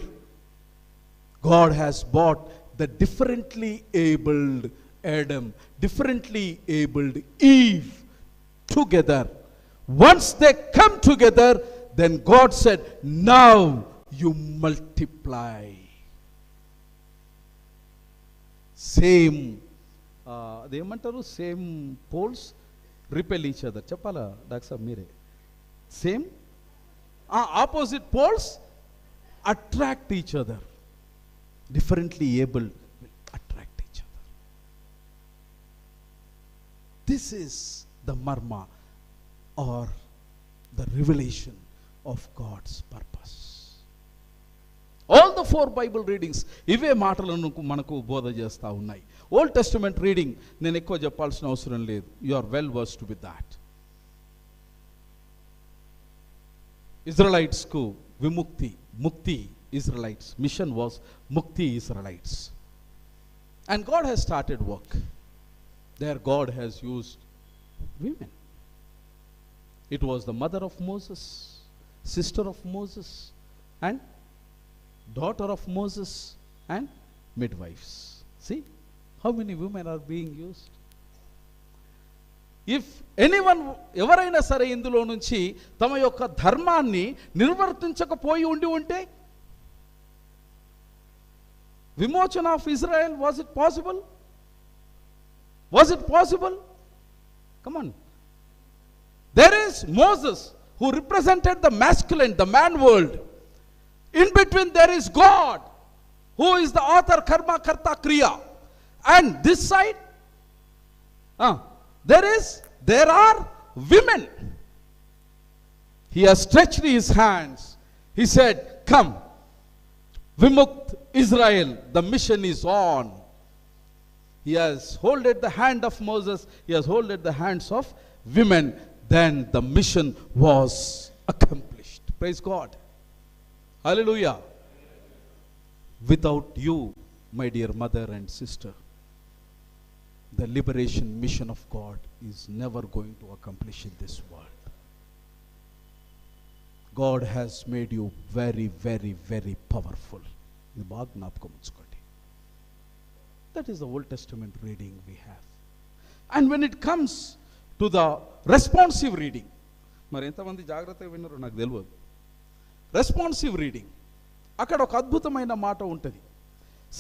God has bought the differently abled Adam, differently abled Eve together. Once they come together, then God said, now you multiply. Same, అదేమంటారు, same poles repel each other. చెప్పాలా doctor సాబ్ మీరే? Same opposite poles attract each other. Differently able will attract each other. This is the marma or the revelation of God's purpose. All the 4 Bible readings ఇవే మాటలను మనకు బోధ చేస్తూ ఉన్నాయి. Old testament reading నేను ఎక్కువ చెప్పాల్సిన అవసరం లేదు. You are well versed with that. ఇజ్రాయెలైట్స్కు విముక్తి, ముక్తి Israelites. Mission was Mukti Israelites. And God has started work. There God has used women. It was the mother of Moses, sister of Moses, and daughter of Moses, and midwives. See how many women are being used. If anyone, ఎవరైనా సరే ఇందులో నుంచి తమ యొక్క ధర్మాన్ని నిర్వర్తించకపోయి ఉంటే, విమోచన of Israel, was it possible? Was it possible? Come on. There is Moses who represented the masculine, the man world. In between there is God who is the author, karma, karta, kriya. And this side, there are women. He has stretched his hands. He said, come. Vimukt Israel, the mission is on. He has holded the hand of Moses, he has holded the hands of women. Then the mission was accomplished. Praise God. Hallelujah. Without you, my dear mother and sister, the liberation mission of God is never going to accomplish in this world. God has made you very, very, very powerful. ఇది బాగా జ్ఞాపకం ఉంచుకోండి. That is the Old Testament reading we have. And when it comes to the responsive reading, మరి ఎంతమంది జాగ్రత్తగా విన్నారో నాకు తెలియదు. రెస్పాన్సివ్ రీడింగ్, అక్కడ ఒక అద్భుతమైన మాట ఉంటుంది.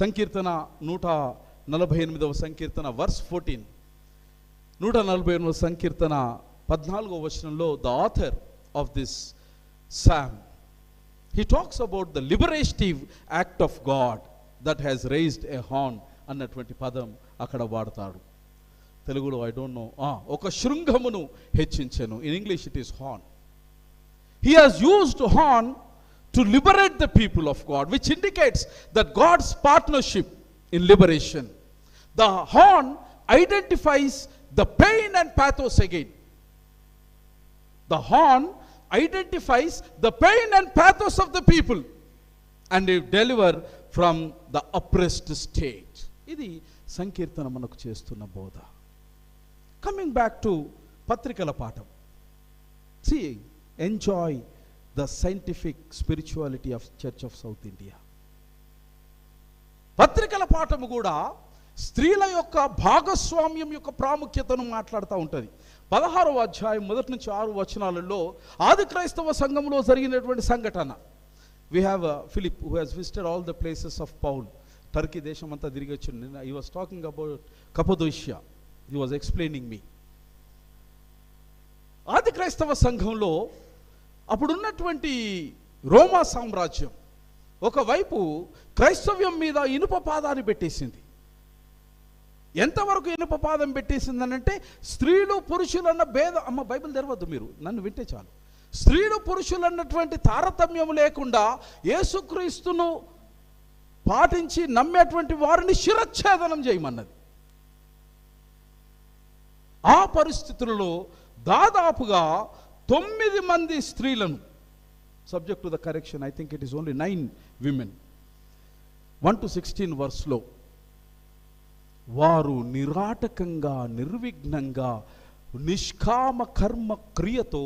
సంకీర్తన 148వ సంకీర్తన వర్స్ 14, 148వ సంకీర్తన 14వ వచనంలో the author of this psalm, he talks about the liberative act of God that has raised a horn అన్నటువంటి పదం అక్కడ వాడతాడు. తెలుగులో ఐ డోంట్ నో, ఒక శృంగమును హెచ్చించెను. In English it is horn. He has used horn to liberate the people of God, which indicates that God's partnership in liberation. The horn identifies the pain and pathos again. The horn identifies the pain and pathos of the people and they deliver from the oppressed state. ఇది సంకీర్తన మనకు చేస్తున్న బోధ. Coming back to పత్రికల పాఠం. See, enjoy the scientific spirituality of Church of South India. పత్రికల పాఠము కూడా స్త్రీల యొక్క భాగస్వామ్యం యొక్క ప్రాముఖ్యతను మాట్లాడుతూ ఉంటుంది. 16వ అధ్యాయం 1 నుంచి 6 వచనాలలో ఆది క్రైస్తవ సంఘంలో జరిగినటువంటి సంఘటన. We have Philip who has visited all the places of Paul. Turkey దేశం అంతా తిరిగి వచ్చింది. He was talking about Cappadocia. He was explaining me. ఆది క్రైస్తవ సంఘంలో అప్పుడున్నటువంటి రోమా సామ్రాజ్యం ఒకవైపు క్రైస్తవ్యం మీద ఇనుప పాదాన్ని పెట్టేసింది. ఎంతవరకు ఇనుప పాదం పెట్టేసిందనంటే స్త్రీలు పురుషులు అన్న భేదం, అమ్మ బైబిల్ తెరవద్దు, మీరు నన్ను వింటే చాలు. స్త్రీలు పురుషులు అన్నటువంటి తారతమ్యం లేకుండా యేసుక్రీస్తును పాటించి నమ్మేటువంటి వారిని శిరచ్ఛేదనం చేయమన్నది. ఆ పరిస్థితులలో దాదాపుగా 9 మంది స్త్రీలను, subject to the correction, I think it is only 9 women, 1 to 16 వర్స్లో వారు నిరాటకంగా నిర్విఘ్నంగా నిష్కామ కర్మ క్రియతో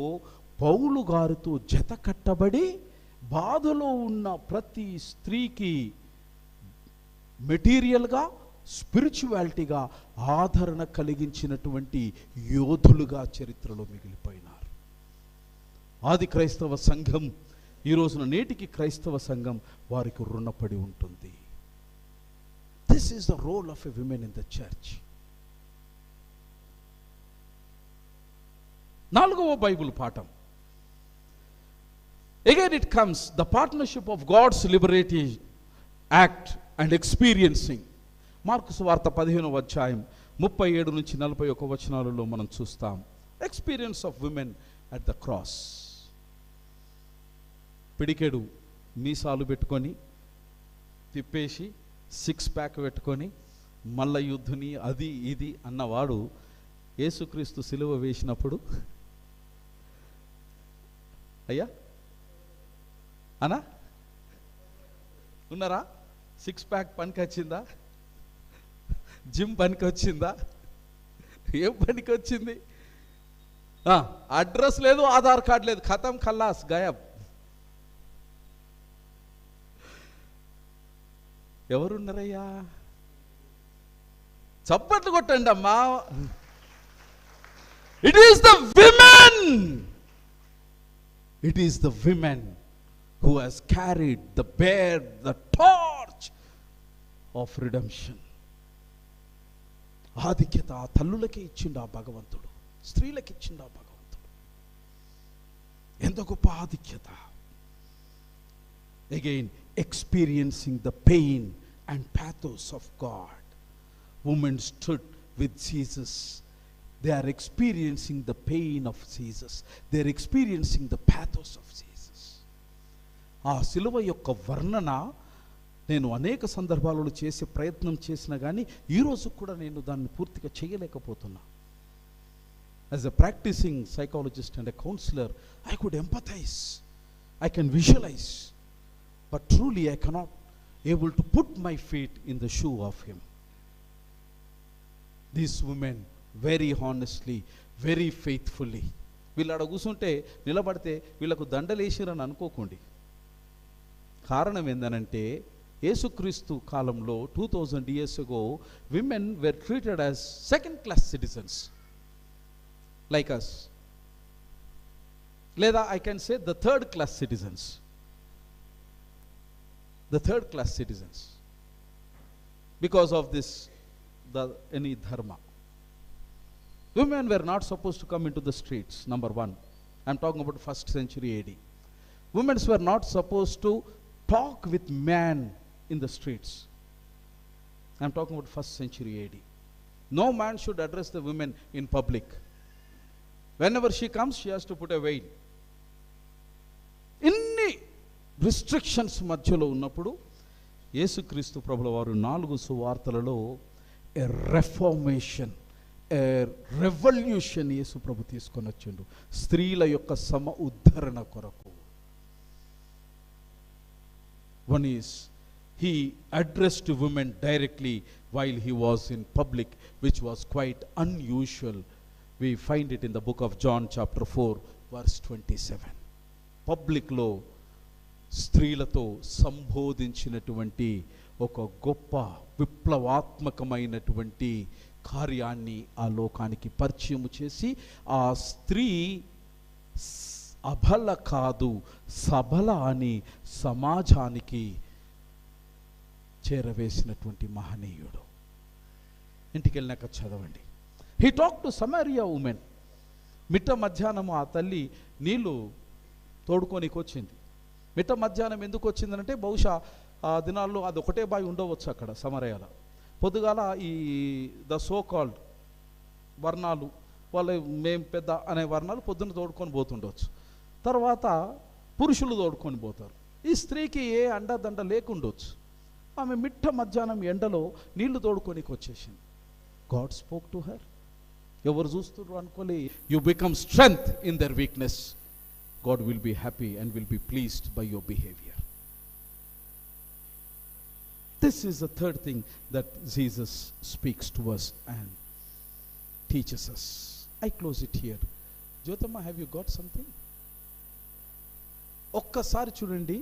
పౌలు గారితో జత కట్టబడి బాధలో ఉన్న ప్రతి స్త్రీకి మెటీరియల్గా స్పిరిచువాలిటీగా ఆదరణ కలిగించినటువంటి యోధులుగా చరిత్రలో మిగిలిపోయినారు. ఆది క్రైస్తవ సంఘం ఈ రోజున నేటికి క్రైస్తవ సంఘం వారికి రుణపడి ఉంటుంది. This is the role of a women in the church. 4వ బైబిల్ పాఠం. Again it comes, the partnership of God's liberating act and experiencing. Mark సువార్త 15వ అధ్యాయం 37 నుంచి 41 వచనాలలో మనం చూస్తాం. Experience of women at the cross. పిడికెడు మీసాలు పెట్టుకొని తిప్పేసి 6 ప్యాక్ పెట్టుకొని మల్ల యుద్ధుని అది ఇది అన్నవాడు యేసుక్రీస్తు సిలువ వేసినప్పుడు, అయ్యా అనా ఉన్నారా? 6 ప్యాక్ పనికి వచ్చిందా? జిమ్ పనికి వచ్చిందా? ఏం పనికి వచ్చింది? అడ్రస్ లేదు, ఆధార్ కార్డు లేదు, ఖతం, ఖల్లాస్, గాయబ్. ఎవరున్నారయ్యా? చప్పట్లు కొట్టండి అమ్మా. It is the women, it is the women who has carried the torch of redemption. ఆధిక్యత తల్లులకి ఇచ్చిండు ఆ భగవంతుడు, స్త్రీలకి ఇచ్చిండు ఆ భగవంతుడు. ఎంత గొప్ప ఆధిక్యత. Again experiencing the pain and pathos of God. Women stood with Jesus. They are experiencing the pain of Jesus. They are experiencing the pathos of Jesus. ఆ సిలువ యొక్క వర్ణన నేను అనేక సందర్భాలలో చేసే ప్రయత్నం చేసినా కానీ ఈరోజు కూడా నేను దాన్ని పూర్తిగా చేయలేకపోతున్నా. As a practising psychologist and a counsellor, I could empathise, I can visualise, but truly I cannot able to put my feet in the shoe of him. These women very honestly, very faithfully, వీళ్ళు అక్కడ కూర్చుంటే నిలబడితే వీళ్ళకు దండలేసిరని అనుకోకండి. కారణం ఏందనంటే యేసుక్రీస్తు కాలంలో 2000 years ago women were treated as second class citizens like us, లేదా I can say the third class citizens. The third class citizens, because of this any dharma. Women were not supposed to come into the streets, number one. I am talking about 1st century AD. Women were not supposed to talk with men in the streets. I am talking about 1st century AD. No man should address the women in public. Whenever she comes, she has to put a veil. Inni restrictions మధ్యలో ఉన్నప్పుడు యేసుక్రీస్తు ప్రభుల వారు 4 సువార్తలలో ఎ రెఫార్మేషన్, ఎ revolution యేసు ప్రభు తీసుకొని వచ్చిండు స్త్రీల యొక్క సమ ఉద్ధరణ కొరకు. One is he addressed women directly while he was in public, which was quite unusual. We find it in the book of John chapter 4 verse 27. Public లో స్త్రీలతో సంబోధించినటువంటి ఒక గొప్ప విప్లవాత్మకమైనటువంటి కార్యాన్ని ఆ లోకానికి పరిచయం చేసి ఆ స్త్రీ అబల కాదు సబల అని సమాజానికి చేరవేసినటువంటి మహనీయుడు. ఇంటికి వెళ్ళినాక చదవండి. He talk to Samaria women. మిట్ట మధ్యాహ్నం ఆ తల్లి నీళ్లు తోడుకోనికి వచ్చింది. మిట్ట మధ్యాహ్నం ఎందుకు వచ్చిందంటే బహుశా ఆ దినాల్లో అది ఒకటే బావి ఉండవచ్చు అక్కడ సమరయాల. పొద్దుగాల ఈ ద సో కాల్డ్ వర్ణాలు, వాళ్ళ మేం పెద్ద అనే వర్ణాలు పొద్దున్న తోడుకొని పోతుండవచ్చు. తర్వాత పురుషులు తోడుకొని పోతారు. ఈ స్త్రీకి ఏ అండదండ లేకుండొచ్చు. ఆమె మిట్ట మధ్యాహ్నం ఎండలో నీళ్లు తోడుకోనికి వచ్చేసింది. God spoke to her. ఎవరు చూస్తున్నారు అనుకోలే. You become strength in their weakness. God will be happy and will be pleased by your behaviour. This is the third thing that Jesus speaks to us and teaches us. I close it here. Jyotamma, have you got something? ఒక్కసారి చూడండి,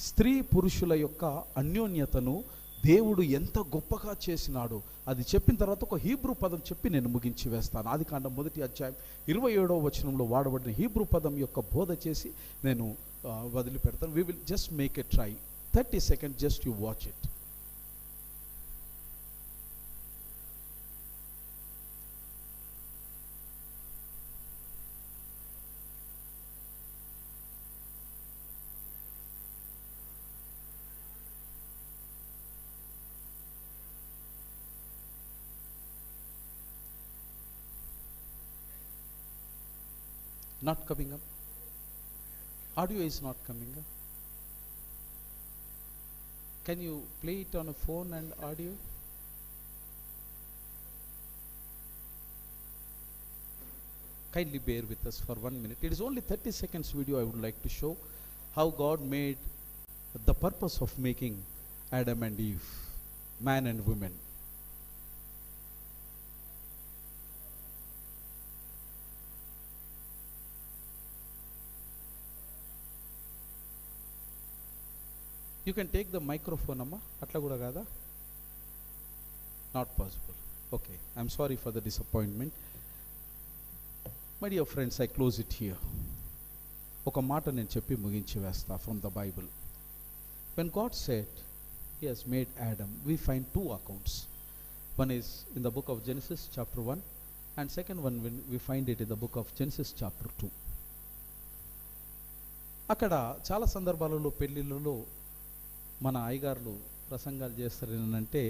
స్త్రీ పురుషుల యొక్క అన్యోన్యతను దేవుడు ఎంత గొప్పగా చేసినాడో అది చెప్పిన తర్వాత ఒక హీబ్రూ పదం చెప్పి నేను ముగించి వేస్తాను. ఆదికాండం 1వ అధ్యాయం 27వ వచనంలో వాడబడిన హీబ్రూ పదం యొక్క బోధ చేసి నేను వదిలిపెడతాను. We will just make a try. 30 seconds, just you watch it. Not coming up. Audio is not coming up. Can you play it on a phone and audio? Kindly bear with us for 1 minute. It is only 30 seconds video. I would like to show how God made the purpose of making Adam and Eve, man and woman. You can take the microphone, amma. Atla kuda kada? Not possible. Okay, I'm sorry for the disappointment. My dear friends, I close it here. Oka maata nenu cheppi muginchi vesta from the Bible. When God said He has made Adam, we find two accounts. One is in the book of Genesis chapter 1, and second one we find it in the book of Genesis chapter 2. అక్కడ చాలా సందర్భాలలో పెళ్ళిళ్ళలో మన అయ్యగారులు ప్రసంగాలు చేస్తారు ఏంటంటే,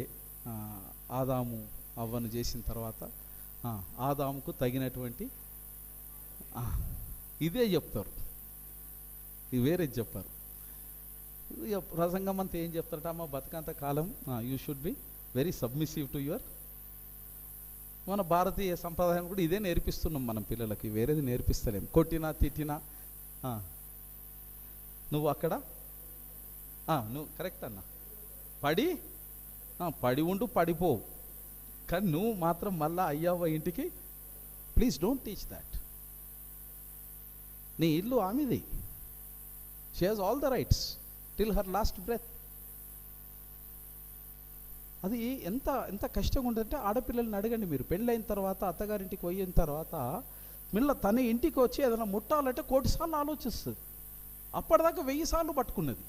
ఆదాము అవ్వను చేసిన తర్వాత ఆదాముకు తగినటువంటి ఇదే చెప్తారు, ఇది వేరే చెప్పారు. ప్రసంగం అంతా ఏం చెప్తారట, అమ్మ బతుకంత కాలం you should be very submissive to your. మన భారతీయ సంప్రదాయం కూడా ఇదే నేర్పిస్తున్నాం మనం పిల్లలకి, వేరేది నేర్పిస్తలేం. కొట్టినా తిట్టినా నువ్వు అక్కడ నువ్వు కరెక్ట్ అన్న పడి ఉండు, పడిపోవు, కానీ నువ్వు మాత్రం మళ్ళా అయ్యావ ఇంటికి. Please don't teach that. నీ ఇల్లు ఆమెది. She has all the rights till her last breath. అది ఎంత ఎంత కష్టంగా ఉంటుందంటే, ఆడపిల్లల్ని అడగండి మీరు, పెళ్ళైన తర్వాత అత్తగారింటికి పోయిన తర్వాత మిల్ల తన ఇంటికి వచ్చి ఏదైనా ముట్టాలంటే 1,000,000 సార్లు ఆలోచిస్తుంది. అప్పటిదాకా 1000 సార్లు పట్టుకున్నది.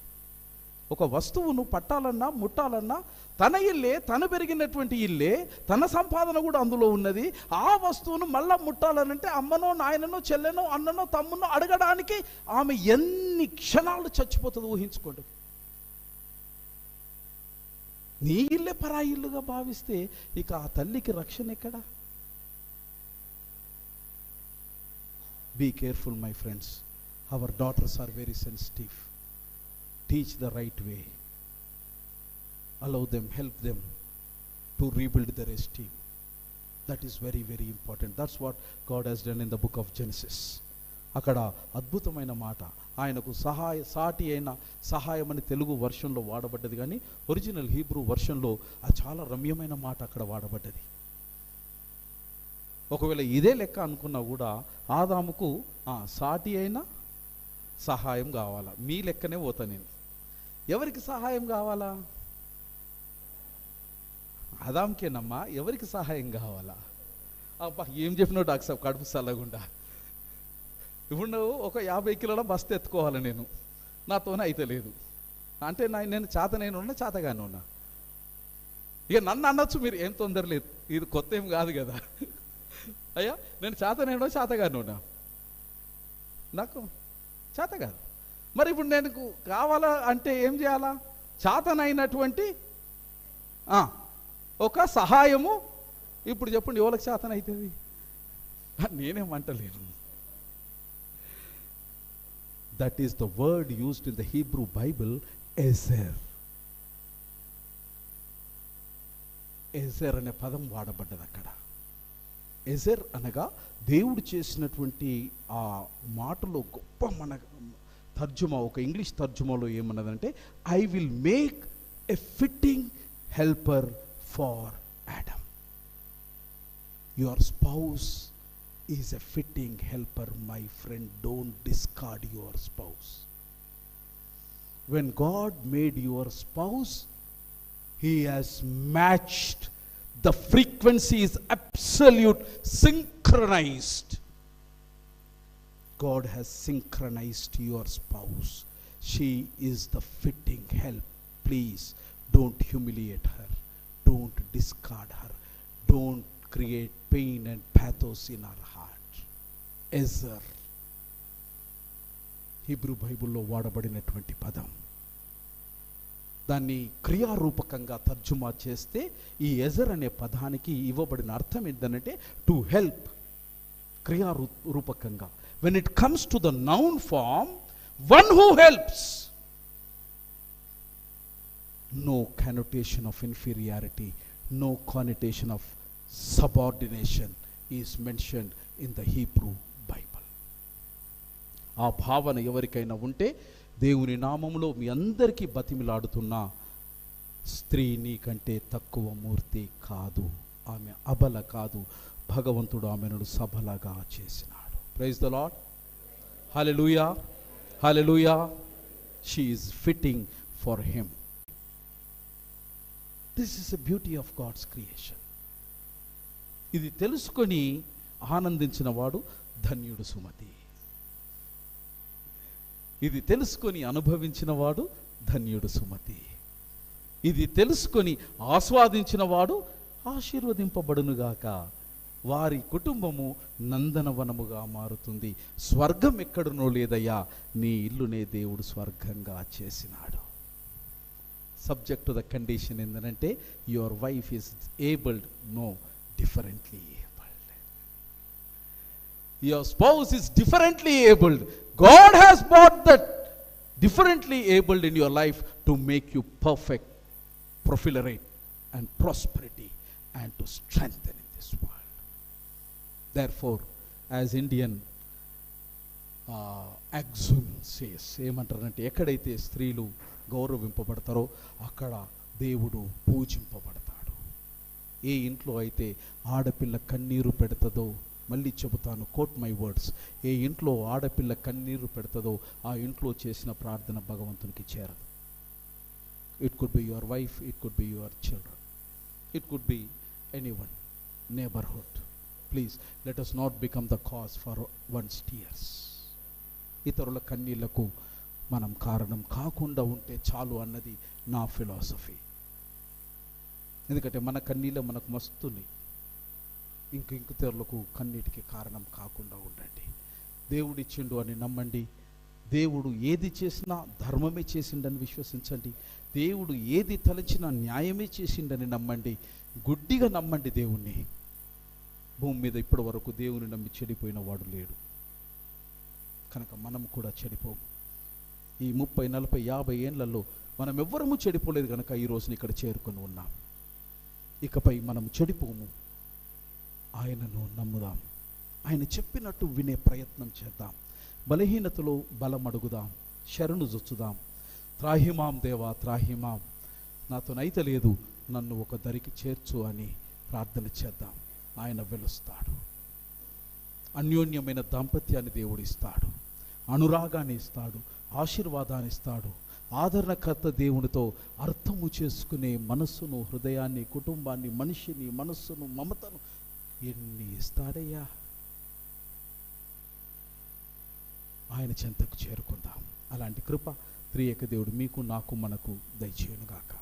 ఒక వస్తువును పట్టాలన్నా ముట్టాలన్నా తన ఇల్లే, తను పెరిగినటువంటి ఇల్లే, తన సంపాదన కూడా అందులో ఉన్నది. ఆ వస్తువును మళ్ళా ముట్టాలనంటే అమ్మనో నాయననో చెల్లెనో అన్ననో తమ్మునో అడగడానికి ఆమె ఎన్ని క్షణాలు చచ్చిపోతుందో ఊహించుకోండి. నీ ఇల్లే పరాయి ఇల్లుగా భావిస్తే ఇక ఆ తల్లికి రక్షణ ఎక్కడా? Be careful my friends. Our daughters are very sensitive. Teach the right way. Allow them, help them to rebuild their esteem. That is very, very important. That's what God has done in the book of Genesis. అక్కడ అద్భుతమైన మాట, ఆయనకు సాటి అయిన సహాయం అని తెలుగు వర్షన్లో వాడబడ్డది, కానీ original Hebrew వర్షన్లో ఆ చాలా రమ్యమైన మాట అక్కడ వాడబడ్డది. ఒకవేళ ఇదే లెక్క అనుకున్నా కూడా ఆదాముకు సాటి అయిన సహాయం కావాలా. మీ లెక్కనే పోతా నేను. ఎవరికి సహాయం కావాలా? ఆదాంకేనమ్మా. ఎవరికి సహాయం కావాలా? అబ్బా ఏం చెప్పినావు డాక్టర్ సాబ్, కడుపు చల్లగుండా. ఇప్పుడు నువ్వు ఒక 50 కిలోల బస్తా ఎత్తుకోవాలి, నేను నాతోనే అయితే లేదు అంటే నేను చేతనైనా ఉన్నా చేతగానే ఉన్నా. ఇక నన్ను అనొచ్చు మీరు, ఏం తొందర లేదు, ఇది కొత్త ఏం కాదు కదా. అయ్యా నేను చేతనైనా చేతగానే ఉన్నా, నాకు చేత కాదు. మరి ఇప్పుడు నేను కావాలా అంటే ఏం చేయాలా? చేతనైనటువంటి ఒక సహాయము. ఇప్పుడు చెప్పండి ఎవరికి శాతం అవుతుంది? నేనేమంటలేను. That is the word used in the Hebrew Bible, ezer. ఎజెర్ అనే పదం వాడబడ్డది అక్కడ. ఎజెర్ అనగా దేవుడు చేసినటువంటి ఆ మాటలో గొప్ప మన తర్జుమా, ఒక ఇంగ్లీష్ తర్జుమాలో ఏమన్నదంటే, I will make a fitting helper for Adam. Your spouse is a fitting helper my friend. Don't discard your spouse. When God made your spouse, he has matched. The frequency is absolute, synchronized. God has synchronized your spouse. She is the fitting help. Please don't humiliate her, don't discard her, don't create pain and pathos in our heart. Ezer, Hebrew బైబిల్లో వాడబడినటువంటి పదం. దాన్ని క్రియారూపకంగా తర్జుమా చేస్తే ఈ ఎజర్ అనే పదానికి ఇవ్వబడిన అర్థం ఏంటంటే టు హెల్ప్. క్రియారూపకంగా. When it comes to the noun form, one who helps. No connotation of inferiority, no connotation of subordination is mentioned in the Hebrew Bible. ఆ భావన ఎవరికైనా ఉంటే, దేవుని నామములో మీ అందరికీ బతిమిలాడుతున్నా, స్త్రీ నీకంటే తక్కువ మూర్తి కాదు, ఆమె అబల కాదు, భగవంతుడు ఆమెను సబలగా చేసినాడు. Praise the Lord. Hallelujah, hallelujah. She is fitting for him. This is the beauty of God's creation. ఇది తెలుసుకొని ఆనందించిన వాడు ధన్యుడు సుమతి. ఇది తెలుసుకొని అనుభవించిన వాడు ధన్యుడు సుమతి. ఇది తెలుసుకొని ఆస్వాదించిన వాడు ఆశీర్వదింపబడునుగాక. వారి కుటుంబము నందనవనముగా మారుతుంది. స్వర్గం ఎక్కడునో లేదయ్యా, నీ ఇల్లునే దేవుడు స్వర్గంగా చేసినాడు. సబ్జెక్ట్ టు ద కండిషన్ ఏంటంటే, your wife is abled, no differently abled. Your spouse is differently abled. God has brought that differently abled in your life to make you perfect, profilorate and prosperity and to strengthen in this world. Therefore, as Indian axiom says, ఏమంటారంటే, ఎక్కడైతే స్త్రీలు గౌరవింపబడతారో అక్కడ దేవుడు పూజింపబడతాడు. ఏ ఇంట్లో అయితే ఆడపిల్ల కన్నీరు పెడతదో, మళ్ళీ చెబుతాను, కోట్ మై వర్డ్స్, ఏ ఇంట్లో ఆడపిల్ల కన్నీరు పెడతదో ఆ ఇంట్లో చేసిన ప్రార్థన భగవంతునికి చేరదు. It could be your wife, it could be your children, it could be anyone, neighborhood. Please let us not become the cause for one's tears. ఇతరుల కన్నీళ్లకు మనం కారణం కాకుండా ఉంటే చాలు అన్నది నా ఫిలాసఫీ. ఎందుకంటే మన కన్నీళ్ళే మనకు మస్తున్నాయి. ఇంకితరులకు కన్నీటికి కారణం కాకుండా ఉండండి. దేవుడిచ్చిండు అని నమ్మండి. దేవుడు ఏది చేసినా ధర్మమే చేసిండని విశ్వసించండి. దేవుడు ఏది తలచినా న్యాయమే చేసిండని నమ్మండి. గుడ్డిగా నమ్మండి దేవుణ్ణి. భూమి మీద ఇప్పటి వరకు దేవుని నమ్మి చెడిపోయిన వాడు లేడు. కనుక మనం కూడా చెడిపోము. ఈ 30, 40, 50 ఏళ్లలో మనం ఎవ్వరము చెడిపోలేదు కనుక ఈ రోజున ఇక్కడ చేరుకొని ఉన్నాం. ఇకపై మనం చెడిపోము. ఆయనను నమ్ముదాం. ఆయన చెప్పినట్టు వినే ప్రయత్నం చేద్దాం. బలహీనతలో బలం అడుగుదాం, శరణు జొచ్చుదాం. త్రాహిమాం దేవా త్రాహిమాం, నాతోనైతే లేదు, నన్ను ఒక దరికి చేర్చు అని ప్రార్థన చేద్దాం. ఆయన వెలుస్తాడు. అన్యోన్యమైన దాంపత్యాన్ని దేవుడు ఇస్తాడు, అనురాగాన్ని ఇస్తాడు, ఆశీర్వాదాన్ని ఇస్తాడు. ఆదరణకర్త దేవునితో అర్థము చేసుకునే మనస్సును, హృదయాన్ని, కుటుంబాన్ని, మనిషిని, మనస్సును, మమతను ఎన్ని ఇస్తాడయ్యా. ఆయన చెంతకు చేరుకుందాం. అలాంటి కృప త్రియేక దేవుడు మీకు, నాకు, మనకు దయచేయునుగాక.